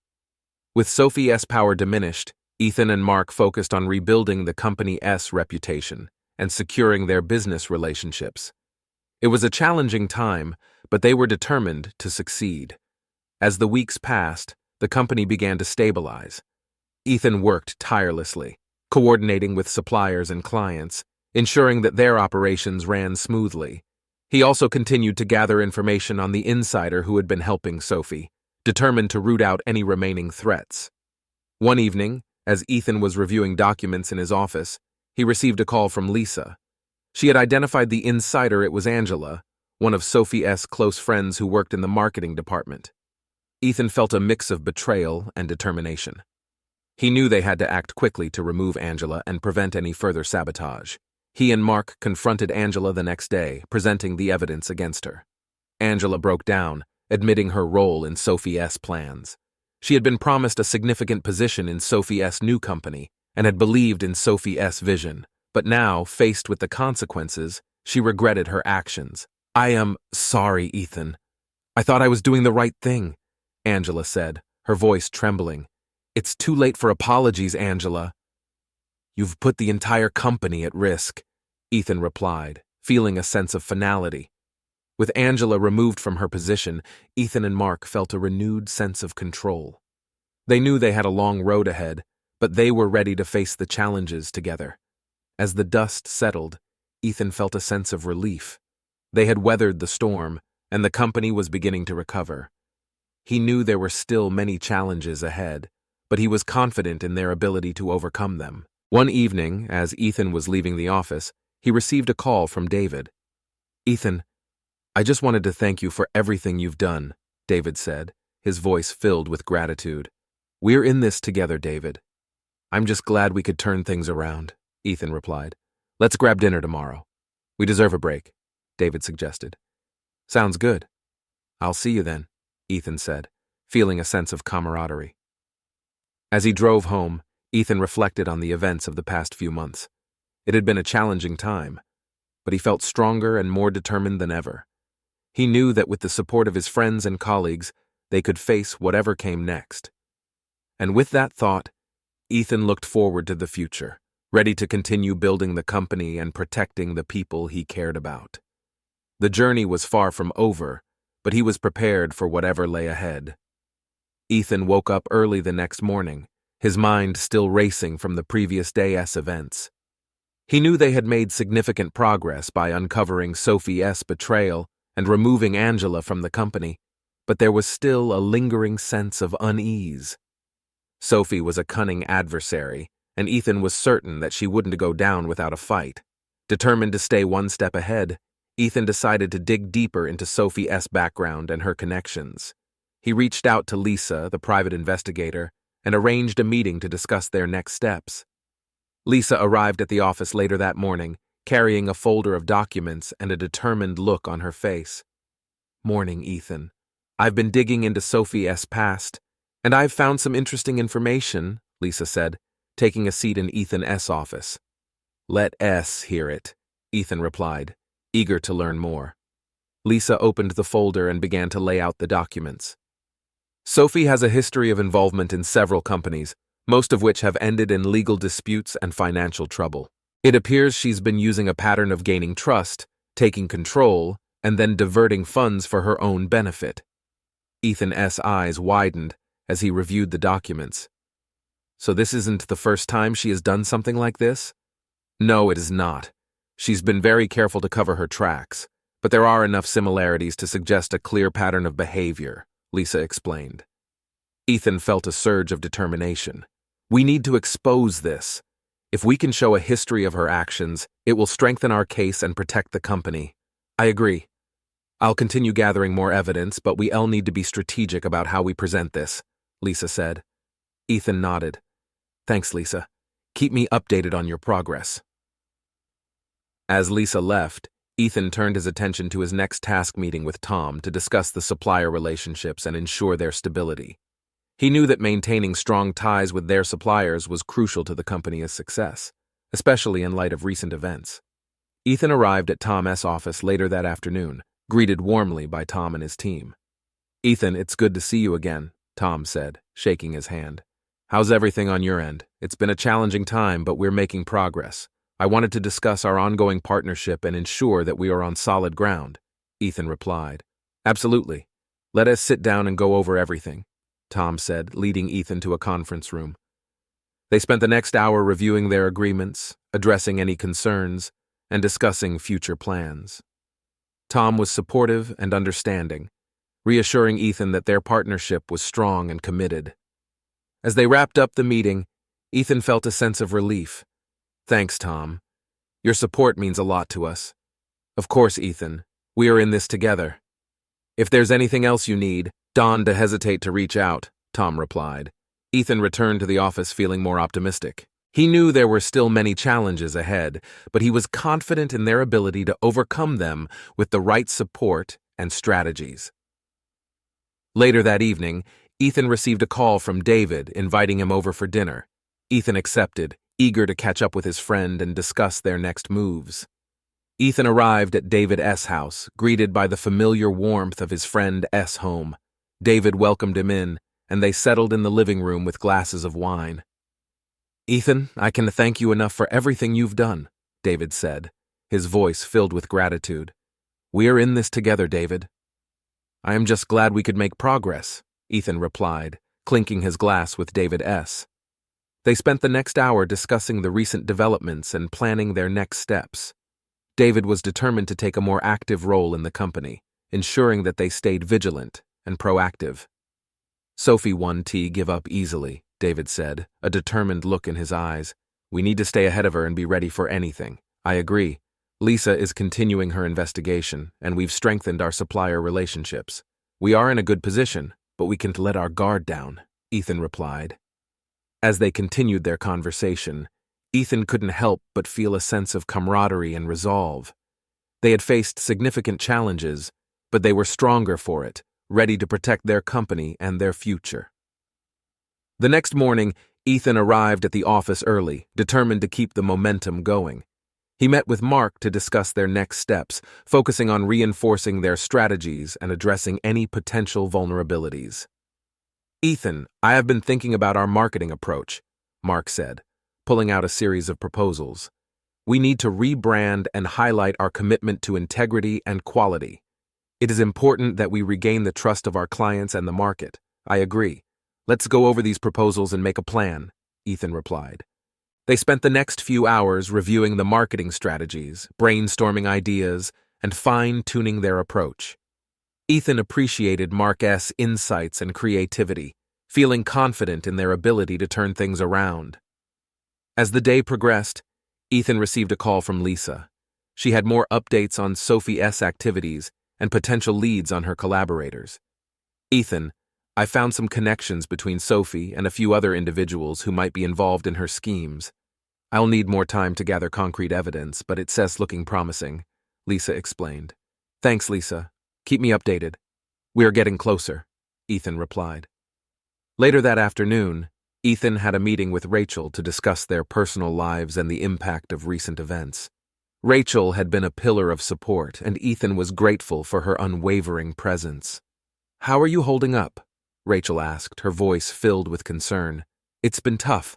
With Sophie's power diminished, Ethan and Mark focused on rebuilding the company's reputation and securing their business relationships. It was a challenging time, but they were determined to succeed. As the weeks passed, the company began to stabilize. Ethan worked tirelessly, coordinating with suppliers and clients, ensuring that their operations ran smoothly. He also continued to gather information on the insider who had been helping Sophie, determined to root out any remaining threats. One evening, as Ethan was reviewing documents in his office, he received a call from Lisa. She had identified the insider. It was Angela, one of Sophie's close friends who worked in the marketing department. Ethan felt a mix of betrayal and determination. He knew they had to act quickly to remove Angela and prevent any further sabotage. He and Mark confronted Angela the next day, presenting the evidence against her. Angela broke down, admitting her role in Sophie's plans. She had been promised a significant position in Sophie's new company and had believed in Sophie's vision, but now, faced with the consequences, she regretted her actions. "I am sorry, Ethan. I thought I was doing the right thing," Angela said, her voice trembling. "It's too late for apologies, Angela." "You've put the entire company at risk," Ethan replied, feeling a sense of finality. With Angela removed from her position, Ethan and Mark felt a renewed sense of control. They knew they had a long road ahead, but they were ready to face the challenges together. As the dust settled, Ethan felt a sense of relief. They had weathered the storm, and the company was beginning to recover. He knew there were still many challenges ahead, but he was confident in their ability to overcome them. One evening, as Ethan was leaving the office, he received a call from David. "Ethan, I just wanted to thank you for everything you've done," David said, his voice filled with gratitude. "We're in this together, David." "I'm just glad we could turn things around," Ethan replied. "Let's grab dinner tomorrow." "We deserve a break," David suggested. "Sounds good. I'll see you then," Ethan said, feeling a sense of camaraderie. As he drove home, Ethan reflected on the events of the past few months. It had been a challenging time, but he felt stronger and more determined than ever. He knew that with the support of his friends and colleagues, they could face whatever came next. And with that thought, Ethan looked forward to the future, ready to continue building the company and protecting the people he cared about. The journey was far from over, but he was prepared for whatever lay ahead. Ethan woke up early the next morning, his mind still racing from the previous day's events. He knew they had made significant progress by uncovering Sophie's betrayal and removing Angela from the company, but there was still a lingering sense of unease. Sophie was a cunning adversary, and Ethan was certain that she wouldn't go down without a fight. Determined to stay one step ahead, Ethan decided to dig deeper into Sophie's background and her connections. He reached out to Lisa, the private investigator, and arranged a meeting to discuss their next steps. Lisa arrived at the office later that morning, carrying a folder of documents and a determined look on her face. "Morning, Ethan. I've been digging into Sophie's past, and I've found some interesting information," Lisa said, taking a seat in Ethan's office. "Let S hear it," Ethan replied, eager to learn more. Lisa opened the folder and began to lay out the documents. Sophie has a history of involvement in several companies, most of which have ended in legal disputes and financial trouble. It appears she's been using a pattern of gaining trust, taking control, and then diverting funds for her own benefit. Ethan's eyes widened as he reviewed the documents. "So this isn't the first time she has done something like this?" "No, it is not. She's been very careful to cover her tracks, but there are enough similarities to suggest a clear pattern of behavior," Lisa explained. Ethan felt a surge of determination. "We need to expose this. If we can show a history of her actions, it will strengthen our case and protect the company." "I agree. I'll continue gathering more evidence, but we all need to be strategic about how we present this," Lisa said. Ethan nodded. "Thanks, Lisa. Keep me updated on your progress." As Lisa left, Ethan turned his attention to his next task meeting with Tom to discuss the supplier relationships and ensure their stability. He knew that maintaining strong ties with their suppliers was crucial to the company's success, especially in light of recent events. Ethan arrived at Tom's office later that afternoon, greeted warmly by Tom and his team. "Ethan, it's good to see you again," Tom said, shaking his hand. "How's everything on your end? It's been a challenging time, but we're making progress. I wanted to discuss our ongoing partnership and ensure that we are on solid ground," Ethan replied. "Absolutely. Let us sit down and go over everything," Tom said, leading Ethan to a conference room. They spent the next hour reviewing their agreements, addressing any concerns, and discussing future plans. Tom was supportive and understanding, reassuring Ethan that their partnership was strong and committed. As they wrapped up the meeting, Ethan felt a sense of relief. "Thanks, Tom. Your support means a lot to us." "Of course, Ethan. We are in this together. If there's anything else you need, don't hesitate to reach out," Tom replied. Ethan returned to the office feeling more optimistic. He knew there were still many challenges ahead, but he was confident in their ability to overcome them with the right support and strategies. Later that evening, Ethan received a call from David inviting him over for dinner. Ethan accepted, eager to catch up with his friend and discuss their next moves. Ethan arrived at David's house, greeted by the familiar warmth of his friend's home. David welcomed him in, and they settled in the living room with glasses of wine. "Ethan, I can thank you enough for everything you've done," David said, his voice filled with gratitude. "We are in this together, David." "I am just glad we could make progress," Ethan replied, clinking his glass with David's. They spent the next hour discussing the recent developments and planning their next steps. David was determined to take a more active role in the company, ensuring that they stayed vigilant and proactive. "Sophie won't give up easily," David said, a determined look in his eyes. "We need to stay ahead of her and be ready for anything." "I agree. Lisa is continuing her investigation, and we've strengthened our supplier relationships. We are in a good position, but we can't let our guard down," Ethan replied. As they continued their conversation, Ethan couldn't help but feel a sense of camaraderie and resolve. They had faced significant challenges, but they were stronger for it, ready to protect their company and their future. The next morning, Ethan arrived at the office early, determined to keep the momentum going. He met with Mark to discuss their next steps, focusing on reinforcing their strategies and addressing any potential vulnerabilities. "Ethan, I have been thinking about our marketing approach," Mark said, pulling out a series of proposals. "We need to rebrand and highlight our commitment to integrity and quality. It is important that we regain the trust of our clients and the market." "I agree. Let's go over these proposals and make a plan," Ethan replied. They spent the next few hours reviewing the marketing strategies, brainstorming ideas, and fine-tuning their approach. Ethan appreciated Mark's insights and creativity, feeling confident in their ability to turn things around. As the day progressed, Ethan received a call from Lisa. She had more updates on Sophie's activities and potential leads on her collaborators. "Ethan, I found some connections between Sophie and a few other individuals who might be involved in her schemes. I'll need more time to gather concrete evidence, but it says looking promising," Lisa explained. "Thanks, Lisa. Keep me updated." "We are getting closer," Ethan replied. Later that afternoon, Ethan had a meeting with Rachel to discuss their personal lives and the impact of recent events. Rachel had been a pillar of support, and Ethan was grateful for her unwavering presence. "How are you holding up?" Rachel asked, her voice filled with concern. "It's been tough,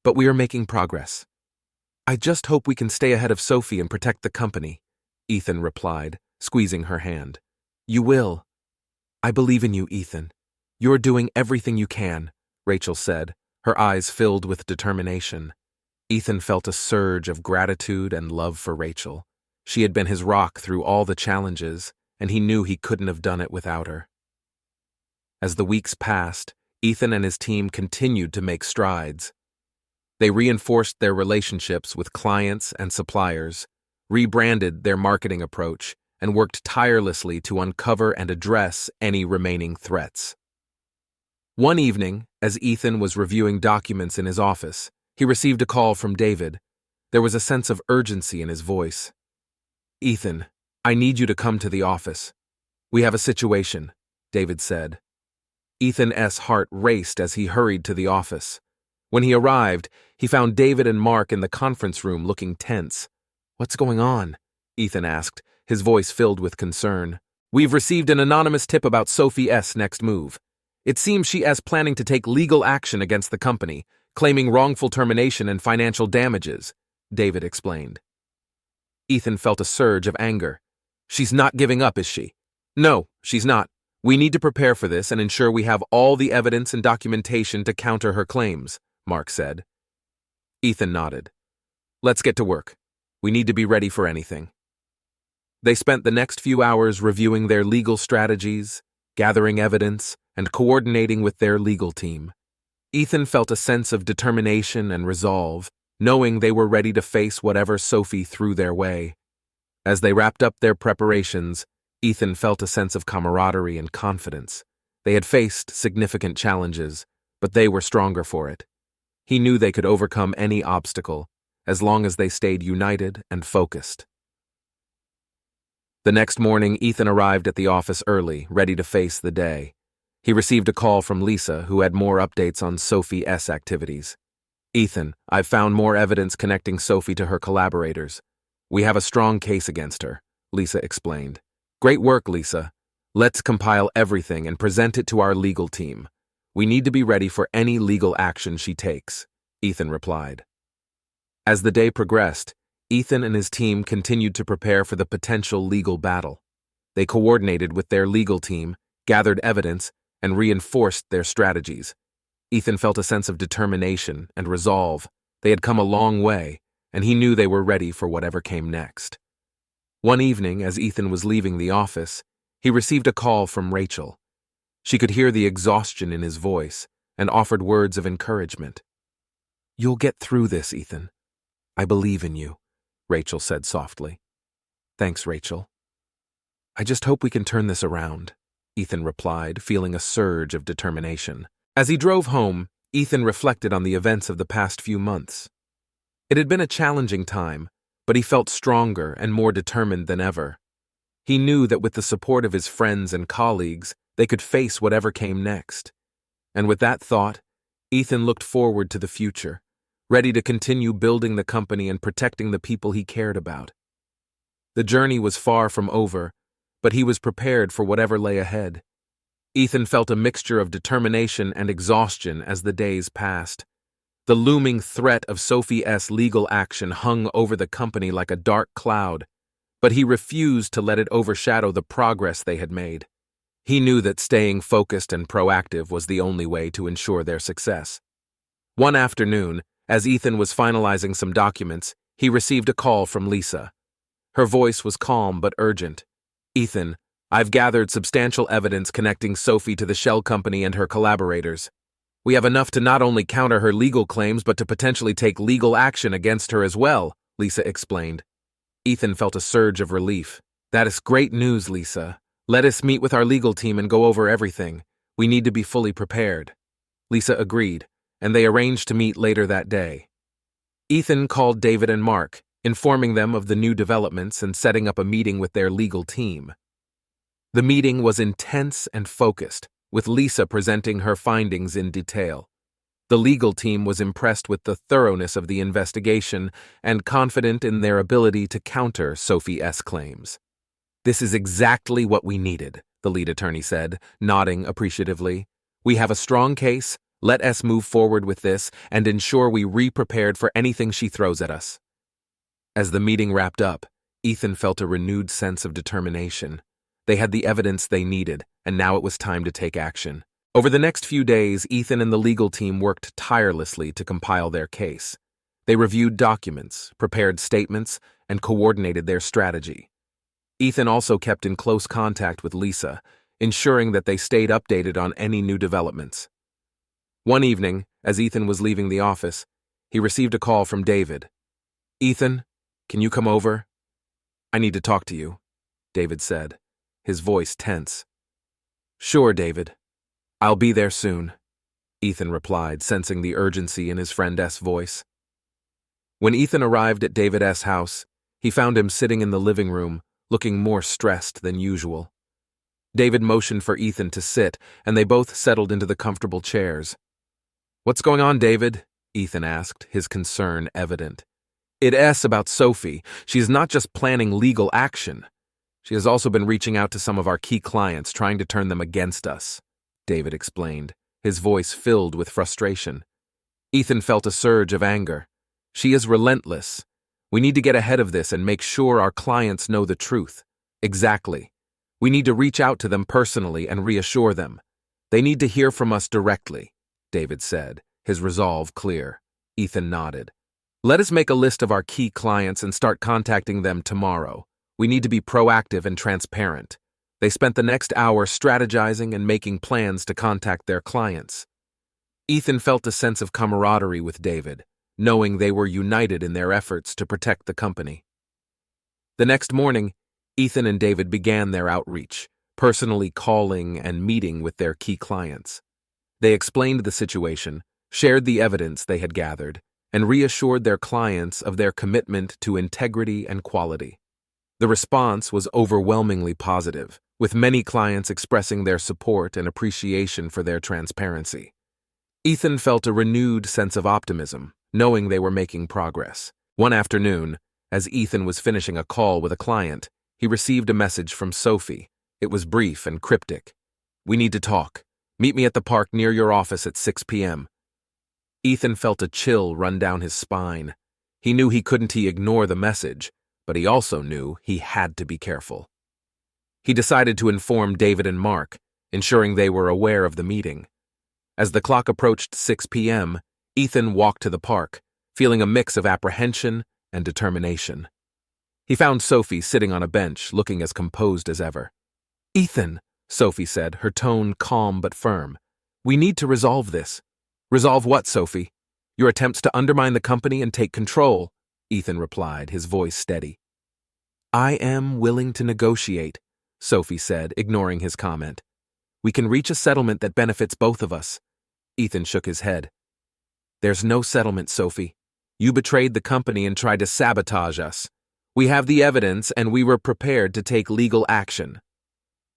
but we are making progress." "I just hope we can stay ahead of Sophie and protect the company," Ethan replied, squeezing her hand. "You will. I believe in you, Ethan. You're doing everything you can," Rachel said, her eyes filled with determination. Ethan felt a surge of gratitude and love for Rachel. She had been his rock through all the challenges, and he knew he couldn't have done it without her. As the weeks passed, Ethan and his team continued to make strides. They reinforced their relationships with clients and suppliers, rebranded their marketing approach, and worked tirelessly to uncover and address any remaining threats. One evening, as Ethan was reviewing documents in his office, he received a call from David. There was a sense of urgency in his voice. "Ethan, I need you to come to the office. We have a situation," David said. Ethan's heart raced as he hurried to the office. When he arrived, he found David and Mark in the conference room looking tense. "What's going on?" Ethan asked, his voice filled with concern. "We've received an anonymous tip about Sophie's next move. It seems she is planning to take legal action against the company, claiming wrongful termination and financial damages," David explained. Ethan felt a surge of anger. "She's not giving up, is she?" "No, she's not. We need to prepare for this and ensure we have all the evidence and documentation to counter her claims," Mark said. Ethan nodded. "Let's get to work. We need to be ready for anything." They spent the next few hours reviewing their legal strategies, gathering evidence, and coordinating with their legal team. Ethan felt a sense of determination and resolve, knowing they were ready to face whatever Sophie threw their way. As they wrapped up their preparations, Ethan felt a sense of camaraderie and confidence. They had faced significant challenges, but they were stronger for it. He knew they could overcome any obstacle, as long as they stayed united and focused. The next morning, Ethan arrived at the office early, ready to face the day. He received a call from Lisa, who had more updates on Sophie's activities. "Ethan, I've found more evidence connecting Sophie to her collaborators. We have a strong case against her," Lisa explained. "Great work, Lisa. Let's compile everything and present it to our legal team. We need to be ready for any legal action she takes," Ethan replied. As the day progressed, Ethan and his team continued to prepare for the potential legal battle. They coordinated with their legal team, gathered evidence, and reinforced their strategies. Ethan felt a sense of determination and resolve. They had come a long way, and he knew they were ready for whatever came next. One evening, as Ethan was leaving the office, he received a call from Rachel. She could hear the exhaustion in his voice and offered words of encouragement. "You'll get through this, Ethan. I believe in you," Rachel said softly. "Thanks, Rachel. I just hope we can turn this around," Ethan replied, feeling a surge of determination. As he drove home, Ethan reflected on the events of the past few months. It had been a challenging time, but he felt stronger and more determined than ever. He knew that with the support of his friends and colleagues, they could face whatever came next. And with that thought, Ethan looked forward to the future, ready to continue building the company and protecting the people he cared about. The journey was far from over, but he was prepared for whatever lay ahead. Ethan felt a mixture of determination and exhaustion as the days passed. The looming threat of Sophie's legal action hung over the company like a dark cloud, but he refused to let it overshadow the progress they had made. He knew that staying focused and proactive was the only way to ensure their success. One afternoon, As Ethan was finalizing some documents, he received a call from Lisa. Her voice was calm but urgent. "Ethan, I've gathered substantial evidence connecting Sophie to the shell company and her collaborators. We have enough to not only counter her legal claims but to potentially take legal action against her as well," Lisa explained. Ethan felt a surge of relief. "That is great news, Lisa. Let us meet with our legal team and go over everything. We need to be fully prepared." Lisa agreed, and they arranged to meet later that day. Ethan called David and Mark, informing them of the new developments and setting up a meeting with their legal team. The meeting was intense and focused, with Lisa presenting her findings in detail. The legal team was impressed with the thoroughness of the investigation and confident in their ability to counter Sophie's claims. "This is exactly what we needed," the lead attorney said, nodding appreciatively. "We have a strong case. Let us move forward with this and ensure we re-prepared for anything she throws at us." As the meeting wrapped up, Ethan felt a renewed sense of determination. They had the evidence they needed, and now it was time to take action. Over the next few days, Ethan and the legal team worked tirelessly to compile their case. They reviewed documents, prepared statements, and coordinated their strategy. Ethan also kept in close contact with Lisa, ensuring that they stayed updated on any new developments. One evening, as Ethan was leaving the office, he received a call from David. "Ethan, can you come over? I need to talk to you," David said, his voice tense. "Sure, David. I'll be there soon," Ethan replied, sensing the urgency in his friend's voice. When Ethan arrived at David's house, he found him sitting in the living room, looking more stressed than usual. David motioned for Ethan to sit, and they both settled into the comfortable chairs. "What's going on, David?" Ethan asked, his concern evident. "It's about Sophie. She's not just planning legal action. She has also been reaching out to some of our key clients, trying to turn them against us," David explained, his voice filled with frustration. Ethan felt a surge of anger. "She is relentless. We need to get ahead of this and make sure our clients know the truth." "Exactly. We need to reach out to them personally and reassure them. They need to hear from us directly," David said, his resolve clear. Ethan nodded. "Let us make a list of our key clients and start contacting them tomorrow. We need to be proactive and transparent." They spent the next hour strategizing and making plans to contact their clients. Ethan felt a sense of camaraderie with David, knowing they were united in their efforts to protect the company. The next morning, Ethan and David began their outreach, personally calling and meeting with their key clients. They explained the situation, shared the evidence they had gathered, and reassured their clients of their commitment to integrity and quality. The response was overwhelmingly positive, with many clients expressing their support and appreciation for their transparency. Ethan felt a renewed sense of optimism, knowing they were making progress. One afternoon, as Ethan was finishing a call with a client, he received a message from Sophie. It was brief and cryptic. "We need to talk. Meet me at the park near your office at 6 p.m. Ethan felt a chill run down his spine. He knew he couldn't ignore the message, but he also knew he had to be careful. He decided to inform David and Mark, ensuring they were aware of the meeting. As the clock approached 6 p.m., Ethan walked to the park, feeling a mix of apprehension and determination. He found Sophie sitting on a bench, looking as composed as ever. "Ethan," Sophie said, her tone calm but firm, "we need to resolve this." "Resolve what, Sophie?" "Your attempts to undermine the company and take control," Ethan replied, his voice steady. "I am willing to negotiate," Sophie said, ignoring his comment. "We can reach a settlement that benefits both of us." Ethan shook his head. "There's no settlement, Sophie. You betrayed the company and tried to sabotage us. We have the evidence and we were prepared to take legal action."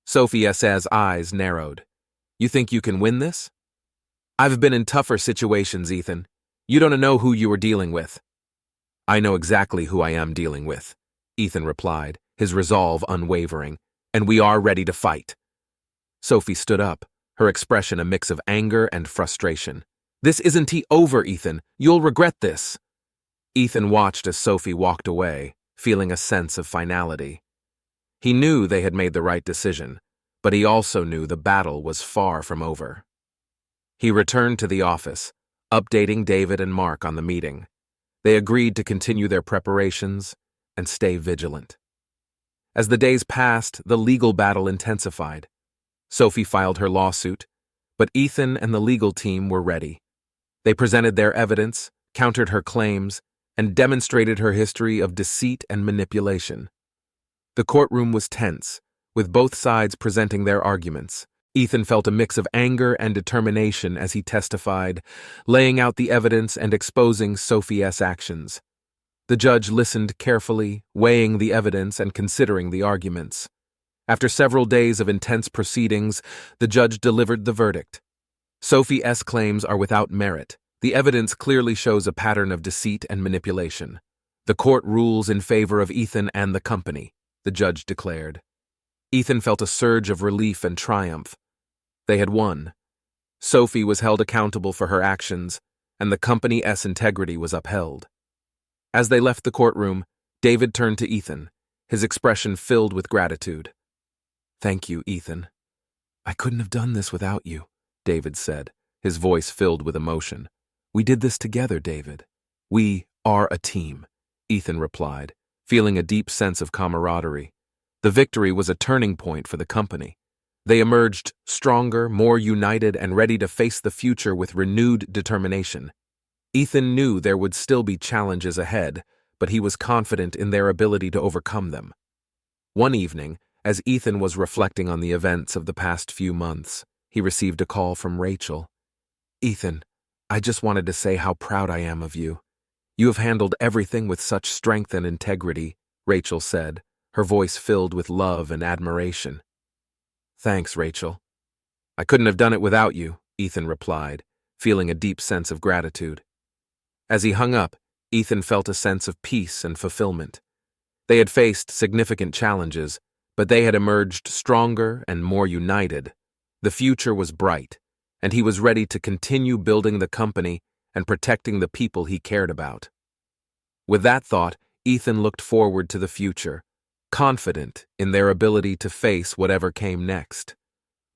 Sophie's eyes narrowed. "You think you can win this?" "I've been in tougher situations, Ethan. You don't know who you were dealing with." "I know exactly who I am dealing with," Ethan replied, his resolve unwavering, "and we are ready to fight." Sophie stood up, her expression a mix of anger and frustration. "This isn't over, Ethan. You'll regret this." Ethan watched as Sophie walked away, feeling a sense of finality. He knew they had made the right decision, but he also knew the battle was far from over. He returned to the office, updating David and Mark on the meeting. They agreed to continue their preparations and stay vigilant. As the days passed, the legal battle intensified. Sophie filed her lawsuit, but Ethan and the legal team were ready. They presented their evidence, countered her claims, and demonstrated her history of deceit and manipulation. The courtroom was tense, with both sides presenting their arguments. Ethan felt a mix of anger and determination as he testified, laying out the evidence and exposing Sophie's actions. The judge listened carefully, weighing the evidence and considering the arguments. After several days of intense proceedings, the judge delivered the verdict. Sophie's claims are without merit. The evidence clearly shows a pattern of deceit and manipulation. The court rules in favor of Ethan and the company, the judge declared. Ethan felt a surge of relief and triumph. They had won. Sophie was held accountable for her actions, and the company's integrity was upheld. As they left the courtroom, David turned to Ethan, his expression filled with gratitude. "Thank you, Ethan. I couldn't have done this without you," David said, his voice filled with emotion. "We did this together, David." "We are a team," Ethan replied, feeling a deep sense of camaraderie. The victory was a turning point for the company. They emerged stronger, more united, and ready to face the future with renewed determination. Ethan knew there would still be challenges ahead, but he was confident in their ability to overcome them. One evening, as Ethan was reflecting on the events of the past few months, he received a call from Rachel. "Ethan, I just wanted to say how proud I am of you. You have handled everything with such strength and integrity," Rachel said, her voice filled with love and admiration. "Thanks, Rachel. I couldn't have done it without you," Ethan replied, feeling a deep sense of gratitude. As he hung up, Ethan felt a sense of peace and fulfillment. They had faced significant challenges, but they had emerged stronger and more united. The future was bright, and he was ready to continue building the company and protecting the people he cared about. With that thought, Ethan looked forward to the future, confident in their ability to face whatever came next.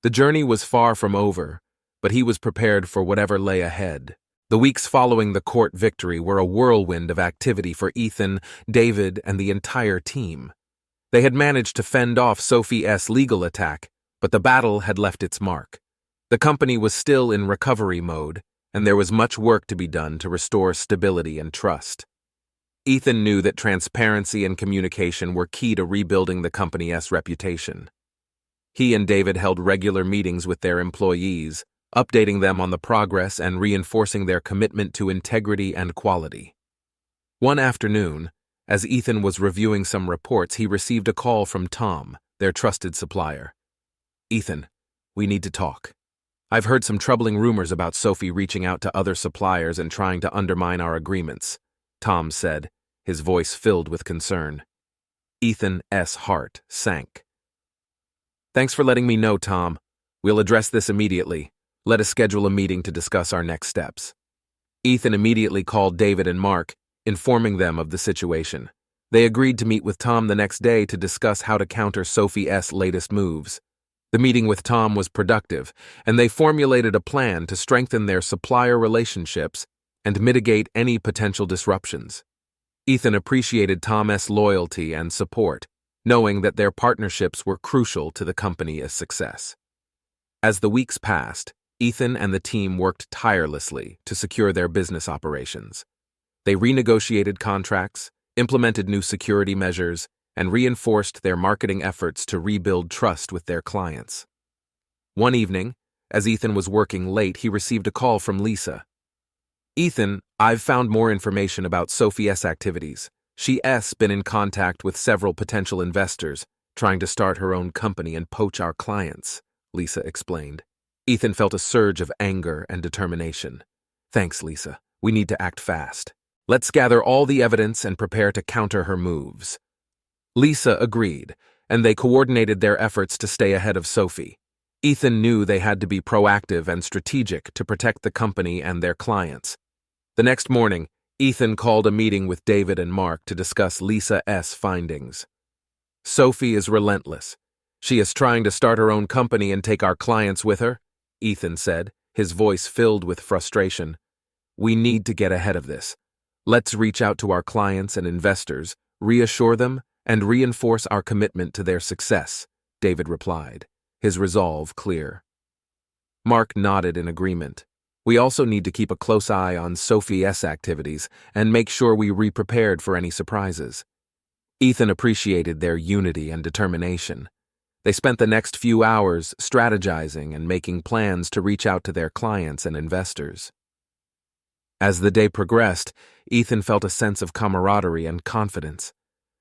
The journey was far from over, but he was prepared for whatever lay ahead. The weeks following the court victory were a whirlwind of activity for Ethan, David, and the entire team. They had managed to fend off Sophie's legal attack, but the battle had left its mark. The company was still in recovery mode, and there was much work to be done to restore stability and trust. Ethan knew that transparency and communication were key to rebuilding the company's reputation. He and David held regular meetings with their employees, updating them on the progress and reinforcing their commitment to integrity and quality. One afternoon, as Ethan was reviewing some reports, he received a call from Tom, their trusted supplier. "Ethan, we need to talk. I've heard some troubling rumors about Sophie reaching out to other suppliers and trying to undermine our agreements," Tom said, his voice filled with concern. Ethan's heart sank. "Thanks for letting me know, Tom. We'll address this immediately. Let us schedule a meeting to discuss our next steps." Ethan immediately called David and Mark, informing them of the situation. They agreed to meet with Tom the next day to discuss how to counter Sophie's latest moves. The meeting with Tom was productive, and they formulated a plan to strengthen their supplier relationships and mitigate any potential disruptions. Ethan appreciated Tom's loyalty and support, knowing that their partnerships were crucial to the company's success. As the weeks passed, Ethan and the team worked tirelessly to secure their business operations. They renegotiated contracts, implemented new security measures, and reinforced their marketing efforts to rebuild trust with their clients. One evening, as Ethan was working late, he received a call from Lisa. "Ethan, I've found more information about Sophie's activities. She's been in contact with several potential investors, trying to start her own company and poach our clients," Lisa explained. Ethan felt a surge of anger and determination. "Thanks, Lisa. We need to act fast. Let's gather all the evidence and prepare to counter her moves." Lisa agreed, and they coordinated their efforts to stay ahead of Sophie. Ethan knew they had to be proactive and strategic to protect the company and their clients. The next morning, Ethan called a meeting with David and Mark to discuss Lisa's findings. "Sophie is relentless. She is trying to start her own company and take our clients with her," Ethan said, his voice filled with frustration. We need to get ahead of this. Let's reach out to our clients and investors, reassure them, and reinforce our commitment to their success, David replied, his resolve clear. Mark nodded in agreement. We also need to keep a close eye on Sophie's activities and make sure we re-prepared for any surprises. Ethan appreciated their unity and determination. They spent the next few hours strategizing and making plans to reach out to their clients and investors. As the day progressed, Ethan felt a sense of camaraderie and confidence.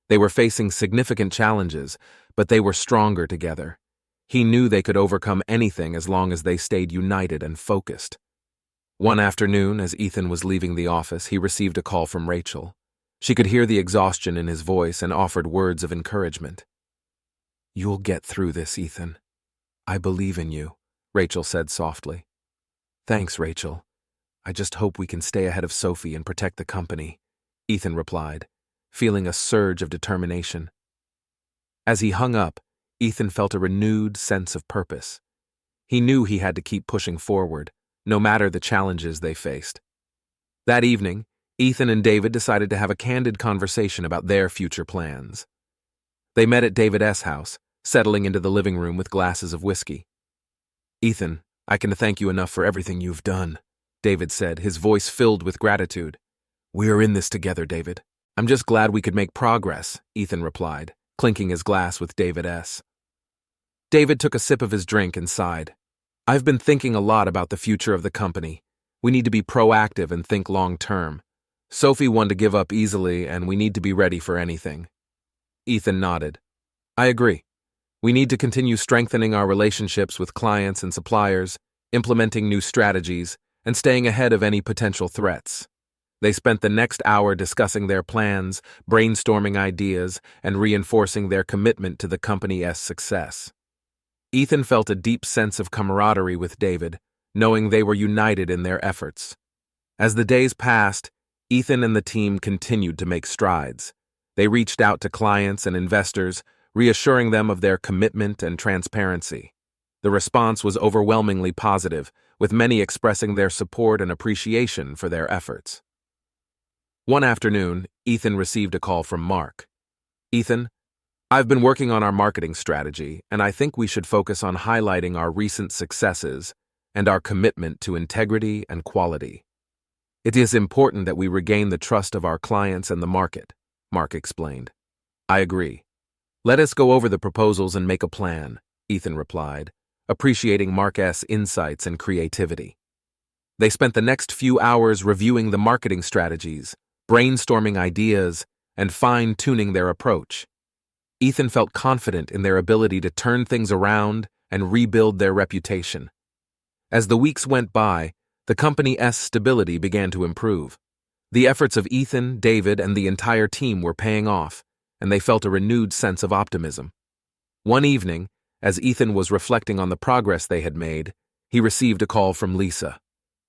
They were facing significant challenges, but they were stronger together. He knew they could overcome anything as long as they stayed united and focused. One afternoon, as Ethan was leaving the office, he received a call from Rachel. She could hear the exhaustion in his voice and offered words of encouragement. "You'll get through this, Ethan. I believe in you," Rachel said softly. "Thanks, Rachel. I just hope we can stay ahead of Sophie and protect the company," Ethan replied, feeling a surge of determination. As he hung up, Ethan felt a renewed sense of purpose. He knew he had to keep pushing forward, no matter the challenges they faced. That evening, Ethan and David decided to have a candid conversation about their future plans. They met at David's house, settling into the living room with glasses of whiskey. "Ethan, I can thank you enough for everything you've done," David said, his voice filled with gratitude. "We are in this together, David. I'm just glad we could make progress," Ethan replied, clinking his glass with David's. David took a sip of his drink and sighed. "I've been thinking a lot about the future of the company. We need to be proactive and think long-term. Sophie wanted to give up easily, and we need to be ready for anything." Ethan nodded. "I agree. We need to continue strengthening our relationships with clients and suppliers, implementing new strategies, and staying ahead of any potential threats." They spent the next hour discussing their plans, brainstorming ideas, and reinforcing their commitment to the company's success. Ethan felt a deep sense of camaraderie with David, knowing they were united in their efforts. As the days passed, Ethan and the team continued to make strides. They reached out to clients and investors, reassuring them of their commitment and transparency. The response was overwhelmingly positive, with many expressing their support and appreciation for their efforts. One afternoon, Ethan received a call from Mark. "Ethan, I've been working on our marketing strategy, and I think we should focus on highlighting our recent successes and our commitment to integrity and quality. It is important that we regain the trust of our clients and the market," Mark explained. "I agree. Let us go over the proposals and make a plan," Ethan replied, appreciating Mark's insights and creativity. They spent the next few hours reviewing the marketing strategies, brainstorming ideas, and fine-tuning their approach. Ethan felt confident in their ability to turn things around and rebuild their reputation. As the weeks went by, the company's stability began to improve. The efforts of Ethan, David, and the entire team were paying off, and they felt a renewed sense of optimism. One evening, as Ethan was reflecting on the progress they had made, he received a call from Lisa.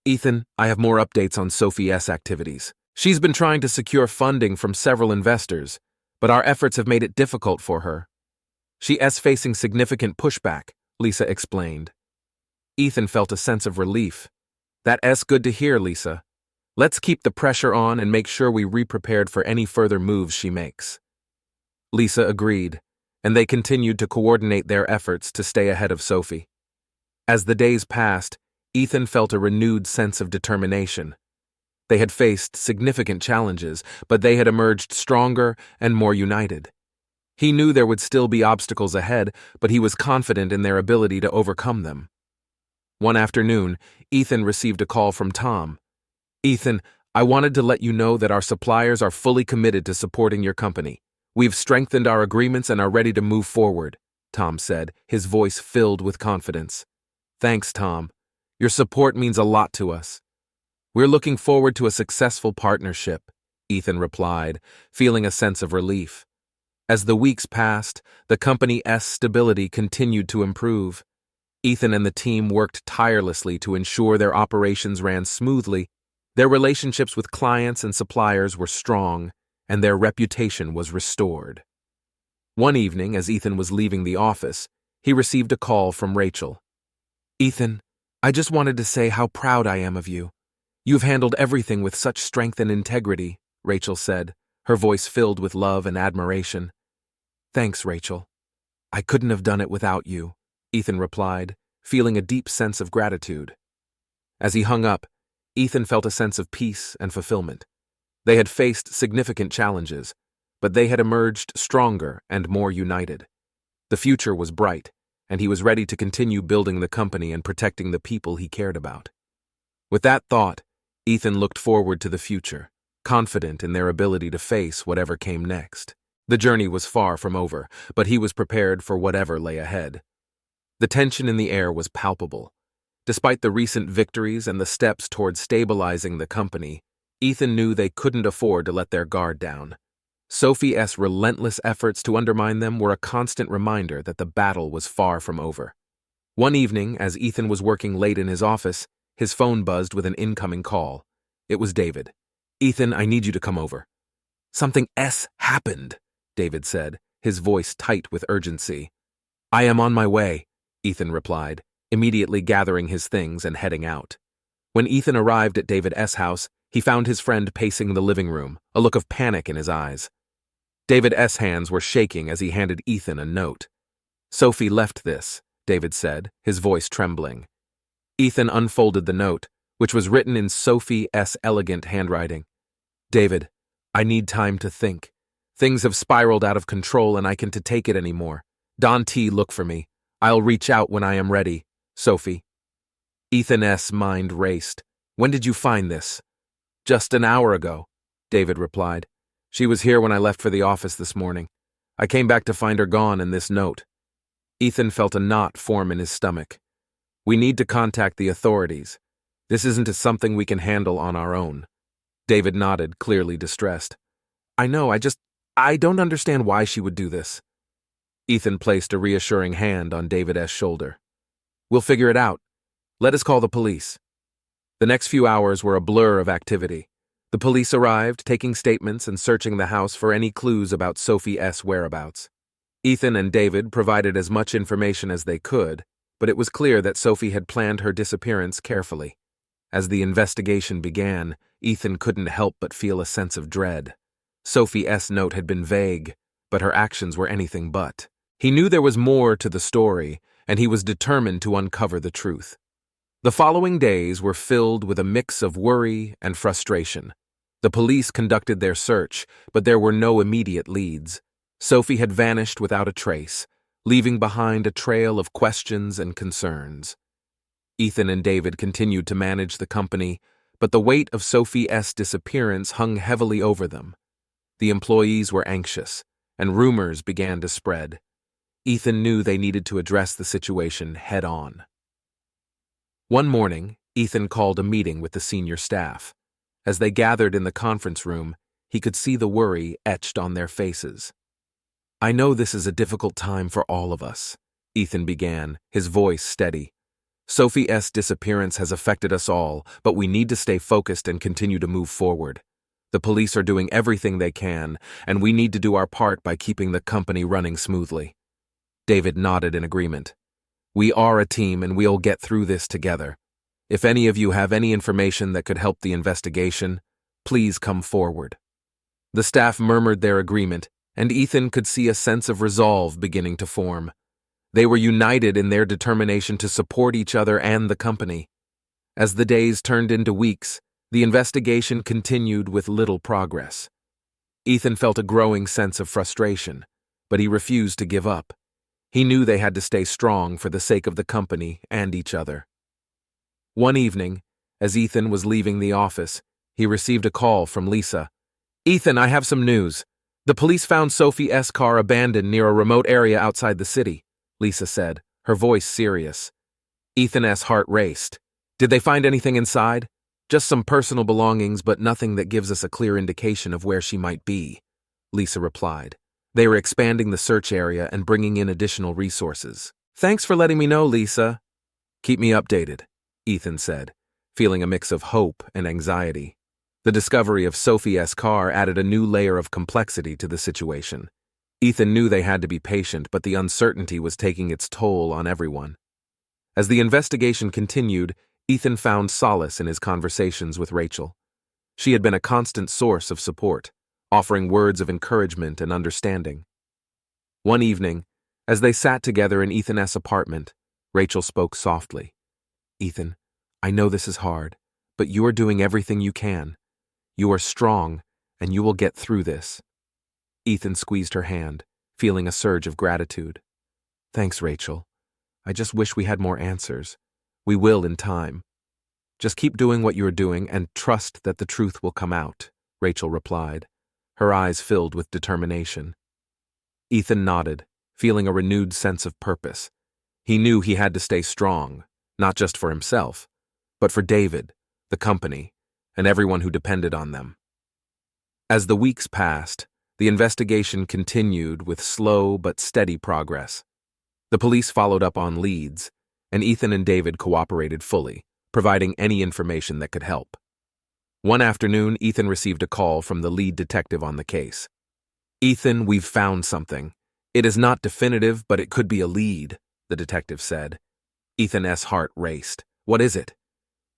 "Ethan, I have more updates on Sophie's activities. She's been trying to secure funding from several investors, but our efforts have made it difficult for her. She is facing significant pushback," Lisa explained. Ethan felt a sense of relief. "That's good to hear, Lisa. Let's keep the pressure on and make sure we re-prepared for any further moves she makes." Lisa agreed, and they continued to coordinate their efforts to stay ahead of Sophie. As the days passed, Ethan felt a renewed sense of determination. They had faced significant challenges, but they had emerged stronger and more united. He knew there would still be obstacles ahead, but he was confident in their ability to overcome them. One afternoon, Ethan received a call from Tom. "Ethan, I wanted to let you know that our suppliers are fully committed to supporting your company. We've strengthened our agreements and are ready to move forward," Tom said, his voice filled with confidence. "Thanks, Tom. Your support means a lot to us." "We're looking forward to a successful partnership," Ethan replied, feeling a sense of relief. As the weeks passed, the company's stability continued to improve. Ethan and the team worked tirelessly to ensure their operations ran smoothly. Their relationships with clients and suppliers were strong, and their reputation was restored. One evening, as Ethan was leaving the office, he received a call from Rachel. "Ethan, I just wanted to say how proud I am of you. "You've handled everything with such strength and integrity," Rachel said, her voice filled with love and admiration. "Thanks, Rachel. I couldn't have done it without you," Ethan replied, feeling a deep sense of gratitude. As he hung up, Ethan felt a sense of peace and fulfillment. They had faced significant challenges, but they had emerged stronger and more united. The future was bright, and he was ready to continue building the company and protecting the people he cared about. With that thought, Ethan looked forward to the future, confident in their ability to face whatever came next. The journey was far from over, but he was prepared for whatever lay ahead. The tension in the air was palpable. Despite the recent victories and the steps toward stabilizing the company, Ethan knew they couldn't afford to let their guard down. Sophie's relentless efforts to undermine them were a constant reminder that the battle was far from over. One evening, as Ethan was working late in his office, his phone buzzed with an incoming call. It was David. "Ethan, I need you to come over." "Something happened," David said, his voice tight with urgency. "I am on my way," Ethan replied, immediately gathering his things and heading out. When Ethan arrived at David's house, he found his friend pacing the living room, a look of panic in his eyes. David's hands were shaking as he handed Ethan a note. "Sophie left this," David said, his voice trembling. Ethan unfolded the note, which was written in Sophie's elegant handwriting. "David, I need time to think. Things have spiraled out of control and I can't take it anymore. Don T, look for me. I'll reach out when I am ready. Sophie." Ethan's mind raced. "When did you find this?" "Just an hour ago," David replied. "She was here when I left for the office this morning. I came back to find her gone and this note." Ethan felt a knot form in his stomach. "We need to contact the authorities. This isn't something we can handle on our own." David nodded, clearly distressed. "I know, I don't understand why she would do this." Ethan placed a reassuring hand on David's shoulder. "We'll figure it out. Let us call the police." The next few hours were a blur of activity. The police arrived, taking statements and searching the house for any clues about Sophie's whereabouts. Ethan and David provided as much information as they could, but it was clear that Sophie had planned her disappearance carefully. As the investigation began, Ethan couldn't help but feel a sense of dread. Sophie's note had been vague, but her actions were anything but. He knew there was more to the story, and he was determined to uncover the truth. The following days were filled with a mix of worry and frustration. The police conducted their search, but there were no immediate leads. Sophie had vanished without a trace, leaving behind a trail of questions and concerns. Ethan and David continued to manage the company, but the weight of Sophie's disappearance hung heavily over them. The employees were anxious, and rumors began to spread. Ethan knew they needed to address the situation head-on. One morning, Ethan called a meeting with the senior staff. As they gathered in the conference room, he could see the worry etched on their faces. "I know this is a difficult time for all of us," Ethan began, his voice steady. "Sophie's disappearance has affected us all, but we need to stay focused and continue to move forward. The police are doing everything they can, and we need to do our part by keeping the company running smoothly." David nodded in agreement. "We are a team and we'll get through this together. If any of you have any information that could help the investigation, please come forward." The staff murmured their agreement, and Ethan could see a sense of resolve beginning to form. They were united in their determination to support each other and the company. As the days turned into weeks, the investigation continued with little progress. Ethan felt a growing sense of frustration, but he refused to give up. He knew they had to stay strong for the sake of the company and each other. One evening, as Ethan was leaving the office, he received a call from Lisa. "Ethan, I have some news. The police found Sophie's car abandoned near a remote area outside the city," Lisa said, her voice serious. Ethan's heart raced. "Did they find anything inside?" "Just some personal belongings, but nothing that gives us a clear indication of where she might be," Lisa replied. They were expanding the search area and bringing in additional resources. "Thanks for letting me know, Lisa." "Keep me updated," Ethan said, feeling a mix of hope and anxiety. The discovery of Sophie's car added a new layer of complexity to the situation. Ethan knew they had to be patient, but the uncertainty was taking its toll on everyone. As the investigation continued, Ethan found solace in his conversations with Rachel. She had been a constant source of support, offering words of encouragement and understanding. One evening, as they sat together in Ethan's apartment, Rachel spoke softly. "Ethan, I know this is hard, but you are doing everything you can. You are strong, and you will get through this." Ethan squeezed her hand, feeling a surge of gratitude. "Thanks, Rachel. I just wish we had more answers. We will in time. Just keep doing what you are doing and trust that the truth will come out," Rachel replied, her eyes filled with determination. Ethan nodded, feeling a renewed sense of purpose. He knew he had to stay strong, not just for himself, but for David, the company, and everyone who depended on them. As the weeks passed, the investigation continued with slow but steady progress. The police followed up on leads, and Ethan and David cooperated fully, providing any information that could help. One afternoon, Ethan received a call from the lead detective on the case. "Ethan, we've found something. It is not definitive, but it could be a lead," the detective said. Ethan's heart raced. "What is it?"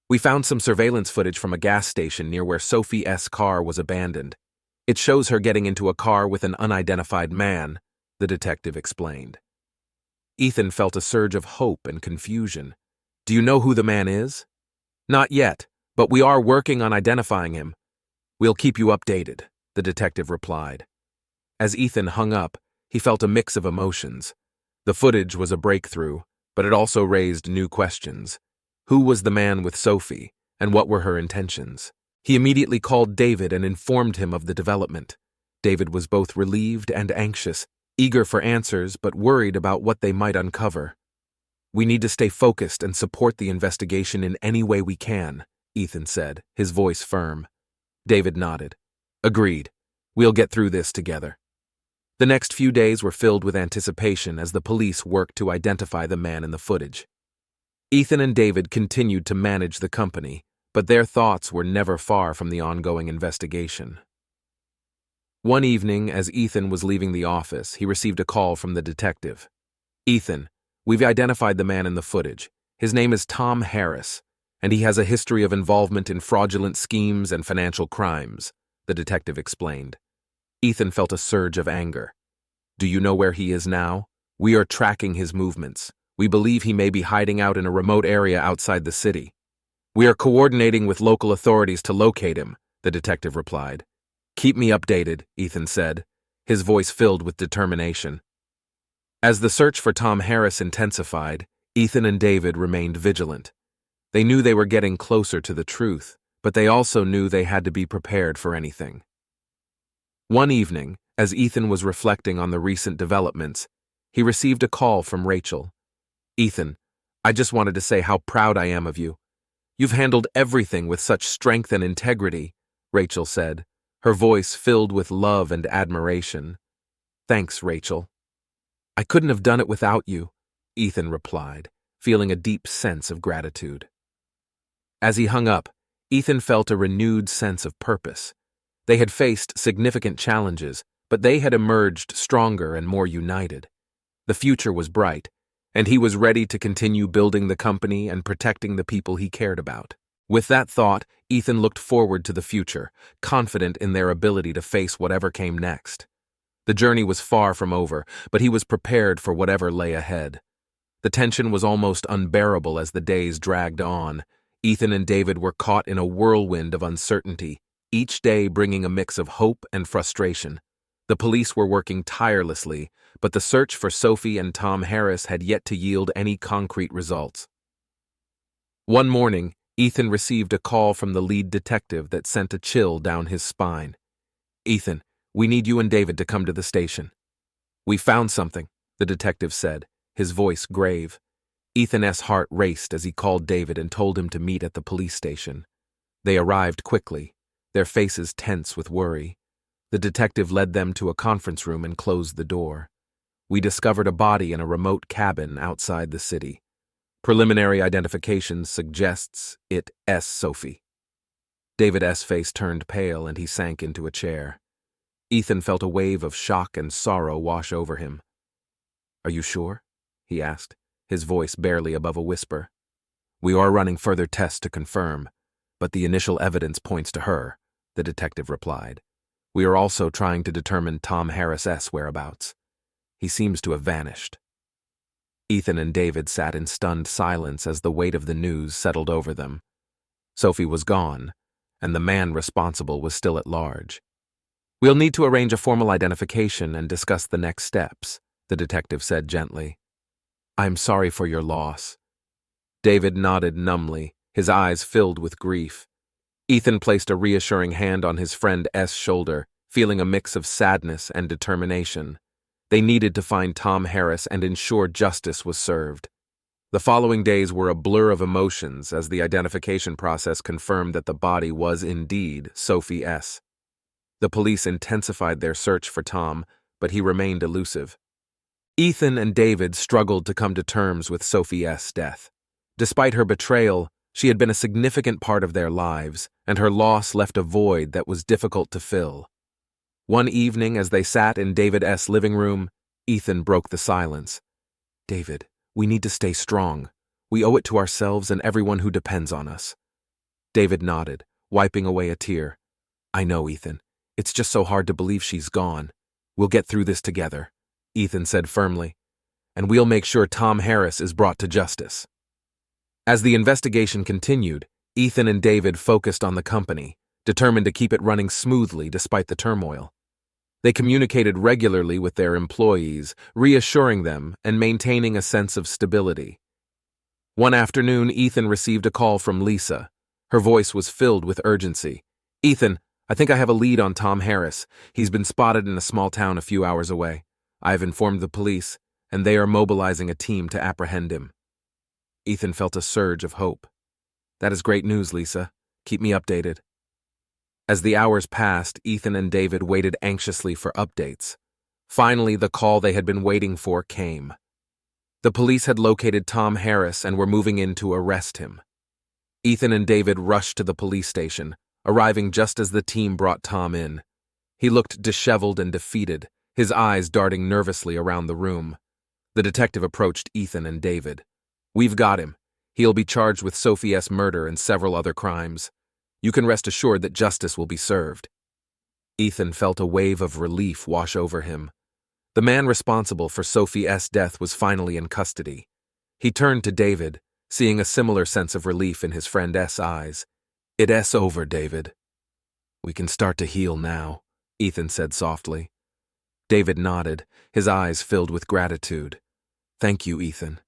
"We found some surveillance footage from a gas station near where Sophie's car was abandoned. It shows her getting into a car with an unidentified man," the detective explained. Ethan felt a surge of hope and confusion. "Do you know who the man is?" "Not yet, but we are working on identifying him. We'll keep you updated," the detective replied. As Ethan hung up, he felt a mix of emotions. The footage was a breakthrough, but it also raised new questions. Who was the man with Sophie, and what were her intentions? He immediately called David and informed him of the development. David was both relieved and anxious, eager for answers but worried about what they might uncover. "We need to stay focused and support the investigation in any way we can," Ethan said, his voice firm. David nodded. "Agreed. We'll get through this together." The next few days were filled with anticipation as the police worked to identify the man in the footage. Ethan and David continued to manage the company, but their thoughts were never far from the ongoing investigation. One evening, as Ethan was leaving the office, he received a call from the detective. "Ethan, we've identified the man in the footage. His name is Tom Harris, and he has a history of involvement in fraudulent schemes and financial crimes," the detective explained. Ethan felt a surge of anger. "Do you know where he is now? We are tracking his movements. We believe he may be hiding out in a remote area outside the city. We are coordinating with local authorities to locate him," the detective replied. "Keep me updated," Ethan said, his voice filled with determination. As the search for Tom Harris intensified, Ethan and David remained vigilant. They knew they were getting closer to the truth, but they also knew they had to be prepared for anything. One evening, as Ethan was reflecting on the recent developments, he received a call from Rachel. "Ethan, I just wanted to say how proud I am of you. You've handled everything with such strength and integrity," Rachel said, her voice filled with love and admiration. "Thanks, Rachel." "I couldn't have done it without you," Ethan replied, feeling a deep sense of gratitude. As he hung up, Ethan felt a renewed sense of purpose. They had faced significant challenges, but they had emerged stronger and more united. The future was bright, and he was ready to continue building the company and protecting the people he cared about. With that thought, Ethan looked forward to the future, confident in their ability to face whatever came next. The journey was far from over, but he was prepared for whatever lay ahead. The tension was almost unbearable as the days dragged on. Ethan and David were caught in a whirlwind of uncertainty, each day bringing a mix of hope and frustration. The police were working tirelessly, but the search for Sophie and Tom Harris had yet to yield any concrete results. One morning, Ethan received a call from the lead detective that sent a chill down his spine. "Ethan, we need you and David to come to the station." "We found something," the detective said, his voice grave. Ethan's heart raced as he called David and told him to meet at the police station. They arrived quickly, their faces tense with worry. The detective led them to a conference room and closed the door. "We discovered a body in a remote cabin outside the city. Preliminary identification suggests it's Sophie." David's face turned pale and he sank into a chair. Ethan felt a wave of shock and sorrow wash over him. "Are you sure?" he asked, his voice barely above a whisper. We are running further tests to confirm, but the initial evidence points to her, the detective replied. We are also trying to determine Tom Harris's whereabouts. He seems to have vanished. Ethan and David sat in stunned silence as the weight of the news settled over them. Sophie was gone, and the man responsible was still at large. We'll need to arrange a formal identification and discuss the next steps, the detective said gently. I'm sorry for your loss. David nodded numbly, his eyes filled with grief. Ethan placed a reassuring hand on his friend S.'s shoulder, feeling a mix of sadness and determination. They needed to find Tom Harris and ensure justice was served. The following days were a blur of emotions as the identification process confirmed that the body was indeed Sophie S. The police intensified their search for Tom, but he remained elusive. Ethan and David struggled to come to terms with Sophie S.'s death. Despite her betrayal, she had been a significant part of their lives, and her loss left a void that was difficult to fill. One evening, as they sat in David S.'s living room, Ethan broke the silence. David, we need to stay strong. We owe it to ourselves and everyone who depends on us. David nodded, wiping away a tear. I know, Ethan. It's just so hard to believe she's gone. We'll get through this together, Ethan said firmly. And we'll make sure Tom Harris is brought to justice. As the investigation continued, Ethan and David focused on the company, determined to keep it running smoothly despite the turmoil. They communicated regularly with their employees, reassuring them and maintaining a sense of stability. One afternoon, Ethan received a call from Lisa. Her voice was filled with urgency. Ethan, I think I have a lead on Tom Harris. He's been spotted in a small town a few hours away. I have informed the police, and they are mobilizing a team to apprehend him. Ethan felt a surge of hope. That is great news, Lisa. Keep me updated. As the hours passed, Ethan and David waited anxiously for updates. Finally, the call they had been waiting for came. The police had located Tom Harris and were moving in to arrest him. Ethan and David rushed to the police station, arriving just as the team brought Tom in. He looked disheveled and defeated, his eyes darting nervously around the room. The detective approached Ethan and David. We've got him. He'll be charged with Sophie S. murder and several other crimes. You can rest assured that justice will be served. Ethan felt a wave of relief wash over him. The man responsible for Sophie S.'s death was finally in custody. He turned to David, seeing a similar sense of relief in his friend S.'s eyes. It's over, David. We can start to heal now, Ethan said softly. David nodded, his eyes filled with gratitude. Thank you, Ethan.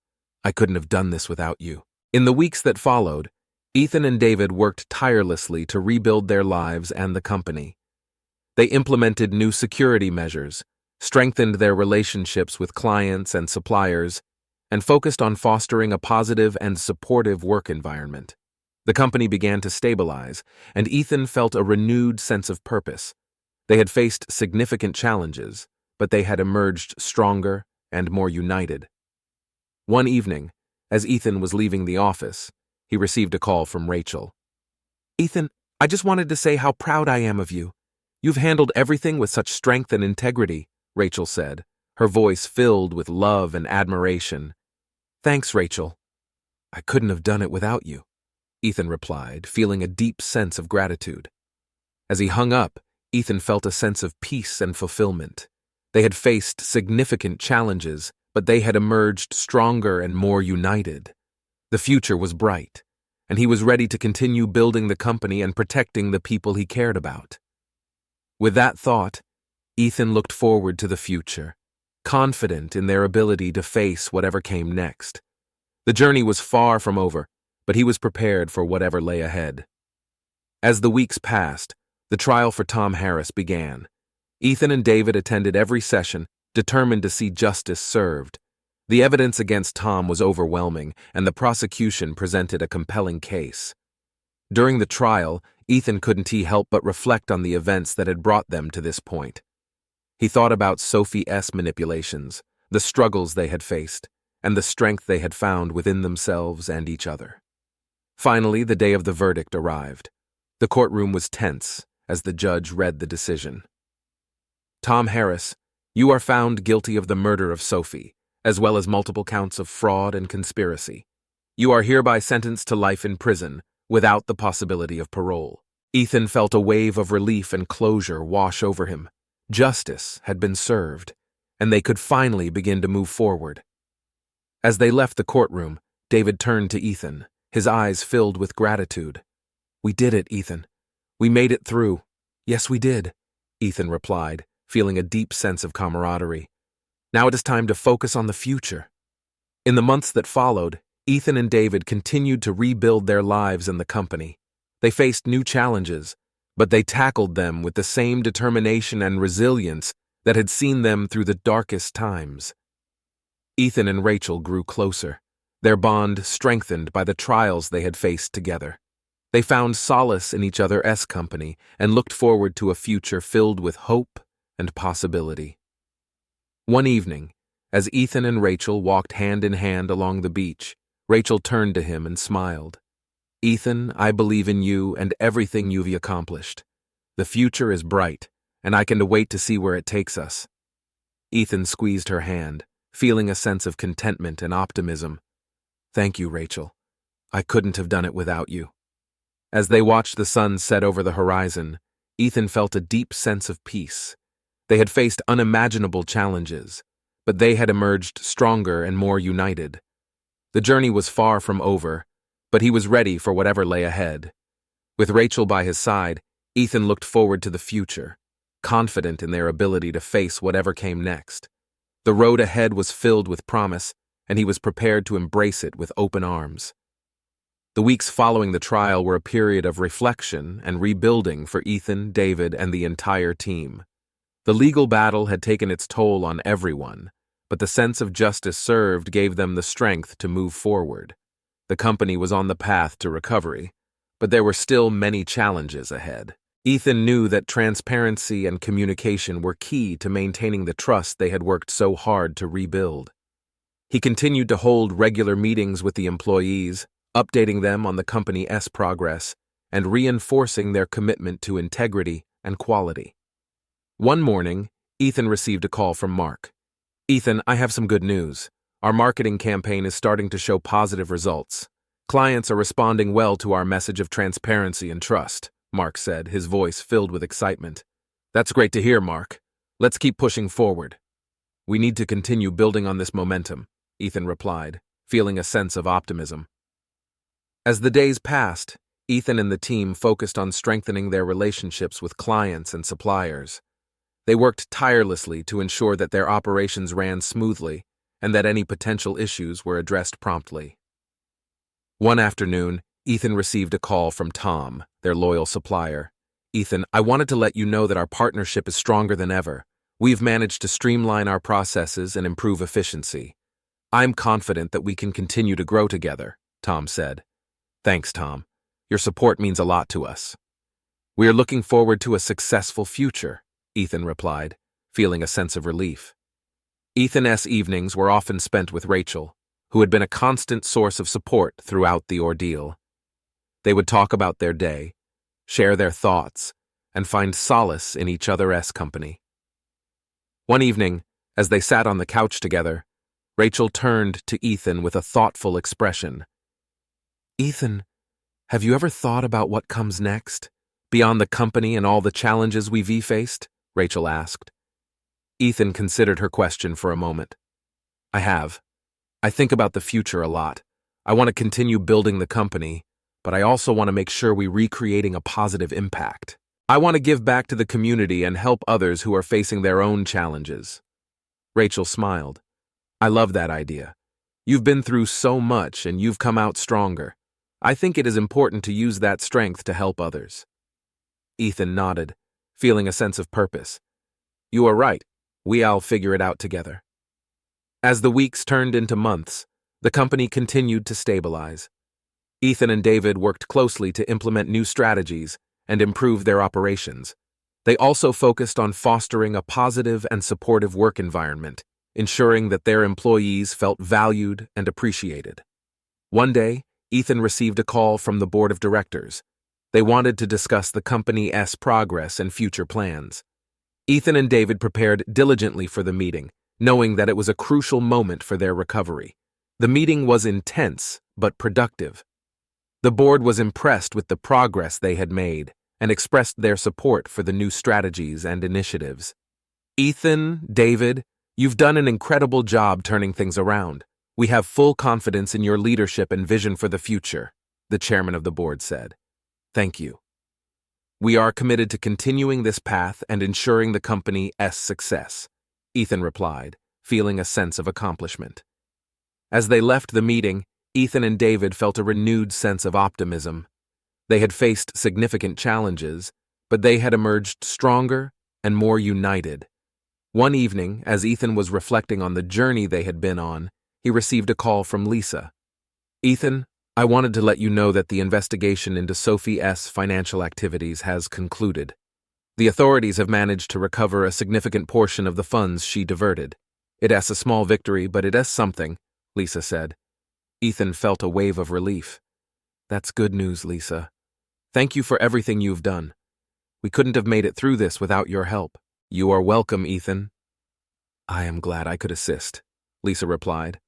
I couldn't have done this without you. In the weeks that followed, Ethan and David worked tirelessly to rebuild their lives and the company. They implemented new security measures, strengthened their relationships with clients and suppliers, and focused on fostering a positive and supportive work environment. The company began to stabilize, and Ethan felt a renewed sense of purpose. They had faced significant challenges, but they had emerged stronger and more united. One evening, as Ethan was leaving the office, he received a call from Rachel. Ethan, I just wanted to say how proud I am of you. You've handled everything with such strength and integrity, Rachel said, her voice filled with love and admiration. Thanks, Rachel. I couldn't have done it without you, Ethan replied, feeling a deep sense of gratitude. As he hung up, Ethan felt a sense of peace and fulfillment. They had faced significant challenges, but they had emerged stronger and more united. The future was bright, and he was ready to continue building the company and protecting the people he cared about. With that thought, Ethan looked forward to the future, confident in their ability to face whatever came next. The journey was far from over, but he was prepared for whatever lay ahead. As the weeks passed, the trial for Tom Harris began. Ethan and David attended every session, determined to see justice served. The evidence against Tom was overwhelming, and the prosecution presented a compelling case. During the trial, Ethan couldn't help but reflect on the events that had brought them to this point. He thought about Sophie S. manipulations, the struggles they had faced, and the strength they had found within themselves and each other. Finally, the day of the verdict arrived. The courtroom was tense as the judge read the decision. Tom Harris, you are found guilty of the murder of Sophie, as well as multiple counts of fraud and conspiracy. You are hereby sentenced to life in prison, without the possibility of parole. Ethan felt a wave of relief and closure wash over him. Justice had been served, and they could finally begin to move forward. As they left the courtroom, David turned to Ethan, his eyes filled with gratitude. "We did it, Ethan. We made it through." "Yes, we did," Ethan replied, feeling a deep sense of camaraderie. "Now it is time to focus on the future." In the months that followed, Ethan and David continued to rebuild their lives in the company. They faced new challenges, but they tackled them with the same determination and resilience that had seen them through the darkest times. Ethan and Rachel grew closer, their bond strengthened by the trials they had faced together. They found solace in each other's company and looked forward to a future filled with hope and possibility. One evening, as Ethan and Rachel walked hand in hand along the beach, Rachel turned to him and smiled. "Ethan, I believe in you and everything you've accomplished. The future is bright, and I can't wait to see where it takes us." Ethan squeezed her hand, feeling a sense of contentment and optimism. "Thank you, Rachel. I couldn't have done it without you." As they watched the sun set over the horizon, Ethan felt a deep sense of peace. They had faced unimaginable challenges, but they had emerged stronger and more united. The journey was far from over, but he was ready for whatever lay ahead. With Rachel by his side, Ethan looked forward to the future, confident in their ability to face whatever came next. The road ahead was filled with promise, and he was prepared to embrace it with open arms. The weeks following the trial were a period of reflection and rebuilding for Ethan, David, and the entire team. The legal battle had taken its toll on everyone, but the sense of justice served gave them the strength to move forward. The company was on the path to recovery, but there were still many challenges ahead. Ethan knew that transparency and communication were key to maintaining the trust they had worked so hard to rebuild. He continued to hold regular meetings with the employees, updating them on the company's progress and reinforcing their commitment to integrity and quality. One morning, Ethan received a call from Mark. "Ethan, I have some good news. Our marketing campaign is starting to show positive results. Clients are responding well to our message of transparency and trust," Mark said, his voice filled with excitement. "That's great to hear, Mark. Let's keep pushing forward." "We need to continue building on this momentum," Ethan replied, feeling a sense of optimism. As the days passed, Ethan and the team focused on strengthening their relationships with clients and suppliers. They worked tirelessly to ensure that their operations ran smoothly and that any potential issues were addressed promptly. One afternoon, Ethan received a call from Tom, their loyal supplier. "Ethan, I wanted to let you know that our partnership is stronger than ever. We've managed to streamline our processes and improve efficiency. I'm confident that we can continue to grow together," Tom said. "Thanks, Tom. Your support means a lot to us." "We are looking forward to a successful future," Ethan replied, feeling a sense of relief. Ethan's evenings were often spent with Rachel, who had been a constant source of support throughout the ordeal. They would talk about their day, share their thoughts, and find solace in each other's company. One evening, as they sat on the couch together, Rachel turned to Ethan with a thoughtful expression. "Ethan, have you ever thought about what comes next, beyond the company and all the challenges we've faced?" Rachel asked. Ethan considered her question for a moment. "I have. I think about the future a lot. I want to continue building the company, but I also want to make sure we're recreating a positive impact. I want to give back to the community and help others who are facing their own challenges." Rachel smiled. "I love that idea. You've been through so much and you've come out stronger. I think it is important to use that strength to help others." Ethan nodded, feeling a sense of purpose. "You are right. We'll figure it out together." As the weeks turned into months, the company continued to stabilize. Ethan and David worked closely to implement new strategies and improve their operations. They also focused on fostering a positive and supportive work environment, ensuring that their employees felt valued and appreciated. One day, Ethan received a call from the board of directors. They wanted to discuss the company's progress and future plans. Ethan and David prepared diligently for the meeting, knowing that it was a crucial moment for their recovery. The meeting was intense but productive. The board was impressed with the progress they had made and expressed their support for the new strategies and initiatives. Ethan, David, you've done an incredible job turning things around. We have full confidence in your leadership and vision for the future, the chairman of the board said. Thank you. We are committed to continuing this path and ensuring the company's success, Ethan replied, feeling a sense of accomplishment. As they left the meeting, Ethan and David felt a renewed sense of optimism. They had faced significant challenges, but they had emerged stronger and more united. One evening, as Ethan was reflecting on the journey they had been on, he received a call from Lisa. Ethan, I wanted to let you know that the investigation into Sophie's financial activities has concluded. The authorities have managed to recover a significant portion of the funds she diverted. It's a small victory, but it's something, Lisa said. Ethan felt a wave of relief. That's good news, Lisa. Thank you for everything you've done. We couldn't have made it through this without your help. You are welcome, Ethan. I am glad I could assist, Lisa replied.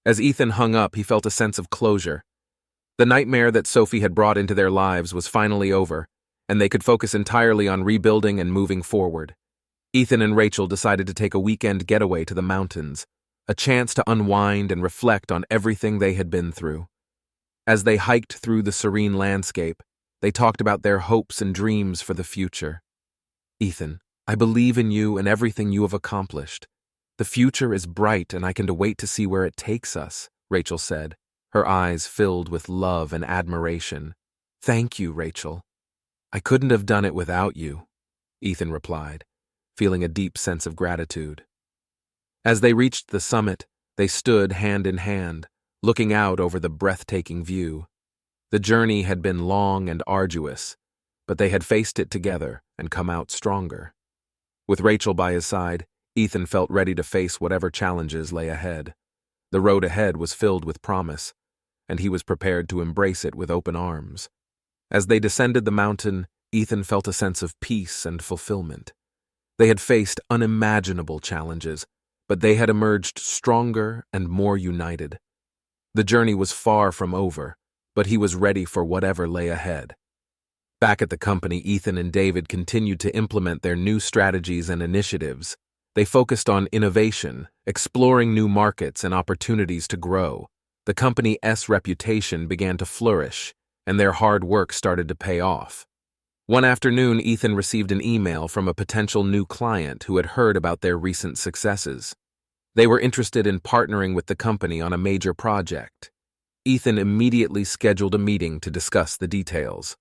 As Ethan hung up, he felt a sense of closure. The nightmare that Sophie had brought into their lives was finally over, and they could focus entirely on rebuilding and moving forward. Ethan and Rachel decided to take a weekend getaway to the mountains, a chance to unwind and reflect on everything they had been through. As they hiked through the serene landscape, they talked about their hopes and dreams for the future. Ethan, I believe in you and everything you have accomplished. The future is bright and I can't wait to see where it takes us, Rachel said, her eyes filled with love and admiration. Thank you, Rachel. I couldn't have done it without you, Ethan replied, feeling a deep sense of gratitude. As they reached the summit, they stood hand in hand, looking out over the breathtaking view. The journey had been long and arduous, but they had faced it together and come out stronger. With Rachel by his side, Ethan felt ready to face whatever challenges lay ahead. The road ahead was filled with promise, and he was prepared to embrace it with open arms. As they descended the mountain, Ethan felt a sense of peace and fulfillment. They had faced unimaginable challenges, but they had emerged stronger and more united. The journey was far from over, but he was ready for whatever lay ahead. Back at the company, Ethan and David continued to implement their new strategies and initiatives. They focused on innovation, exploring new markets and opportunities to grow. The company's reputation began to flourish, and their hard work started to pay off. One afternoon, Ethan received an email from a potential new client who had heard about their recent successes. They were interested in partnering with the company on a major project. Ethan immediately scheduled a meeting to discuss the details.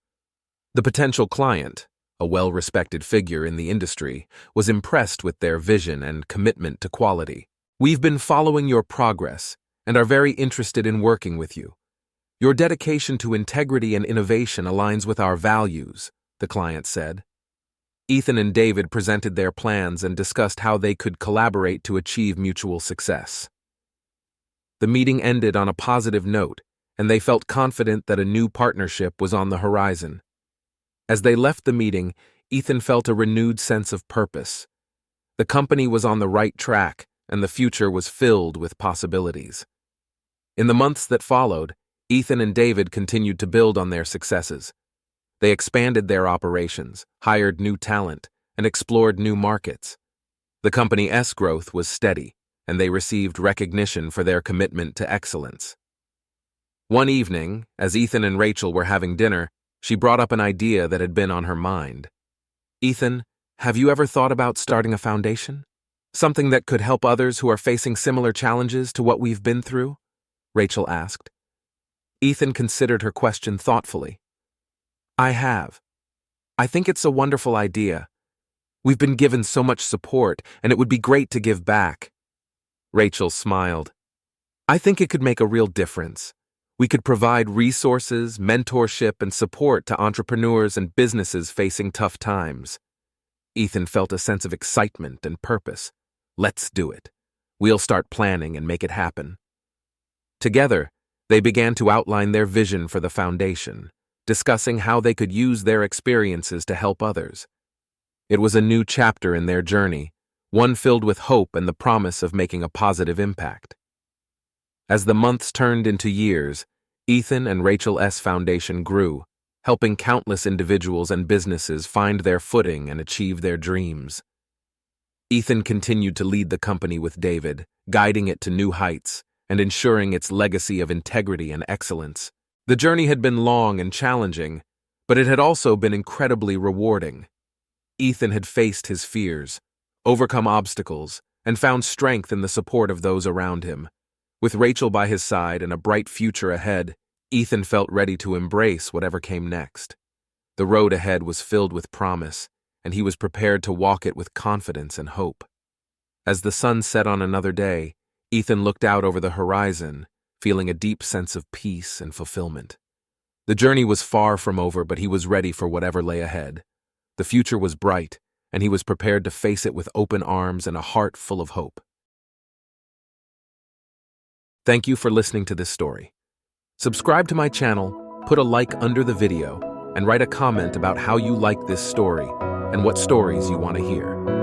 The potential client, a well-respected figure in the industry, was impressed with their vision and commitment to quality. We've been following your progress and are very interested in working with you. Your dedication to integrity and innovation aligns with our values, the client said. Ethan and David presented their plans and discussed how they could collaborate to achieve mutual success. The meeting ended on a positive note, and they felt confident that a new partnership was on the horizon. As they left the meeting, Ethan felt a renewed sense of purpose. The company was on the right track, and the future was filled with possibilities. In the months that followed, Ethan and David continued to build on their successes. They expanded their operations, hired new talent, and explored new markets. The company's growth was steady, and they received recognition for their commitment to excellence. One evening, as Ethan and Rachel were having dinner, she brought up an idea that had been on her mind. Ethan, have you ever thought about starting a foundation? Something that could help others who are facing similar challenges to what we've been through? Rachel asked. Ethan considered her question thoughtfully. I have. I think it's a wonderful idea. We've been given so much support, and it would be great to give back. Rachel smiled. I think it could make a real difference. We could provide resources, mentorship, and support to entrepreneurs and businesses facing tough times. Ethan felt a sense of excitement and purpose. Let's do it. We'll start planning and make it happen. Together, they began to outline their vision for the foundation, discussing how they could use their experiences to help others. It was a new chapter in their journey, one filled with hope and the promise of making a positive impact. As the months turned into years, Ethan and Rachel S. Foundation grew, helping countless individuals and businesses find their footing and achieve their dreams. Ethan continued to lead the company with David, guiding it to new heights and ensuring its legacy of integrity and excellence. The journey had been long and challenging, but it had also been incredibly rewarding. Ethan had faced his fears, overcome obstacles, and found strength in the support of those around him. With Rachel by his side and a bright future ahead, Ethan felt ready to embrace whatever came next. The road ahead was filled with promise, and he was prepared to walk it with confidence and hope. As the sun set on another day, Ethan looked out over the horizon, feeling a deep sense of peace and fulfillment. The journey was far from over, but he was ready for whatever lay ahead. The future was bright, and he was prepared to face it with open arms and a heart full of hope. Thank you for listening to this story. Subscribe to my channel, put a like under the video, and write a comment about how you like this story and what stories you want to hear.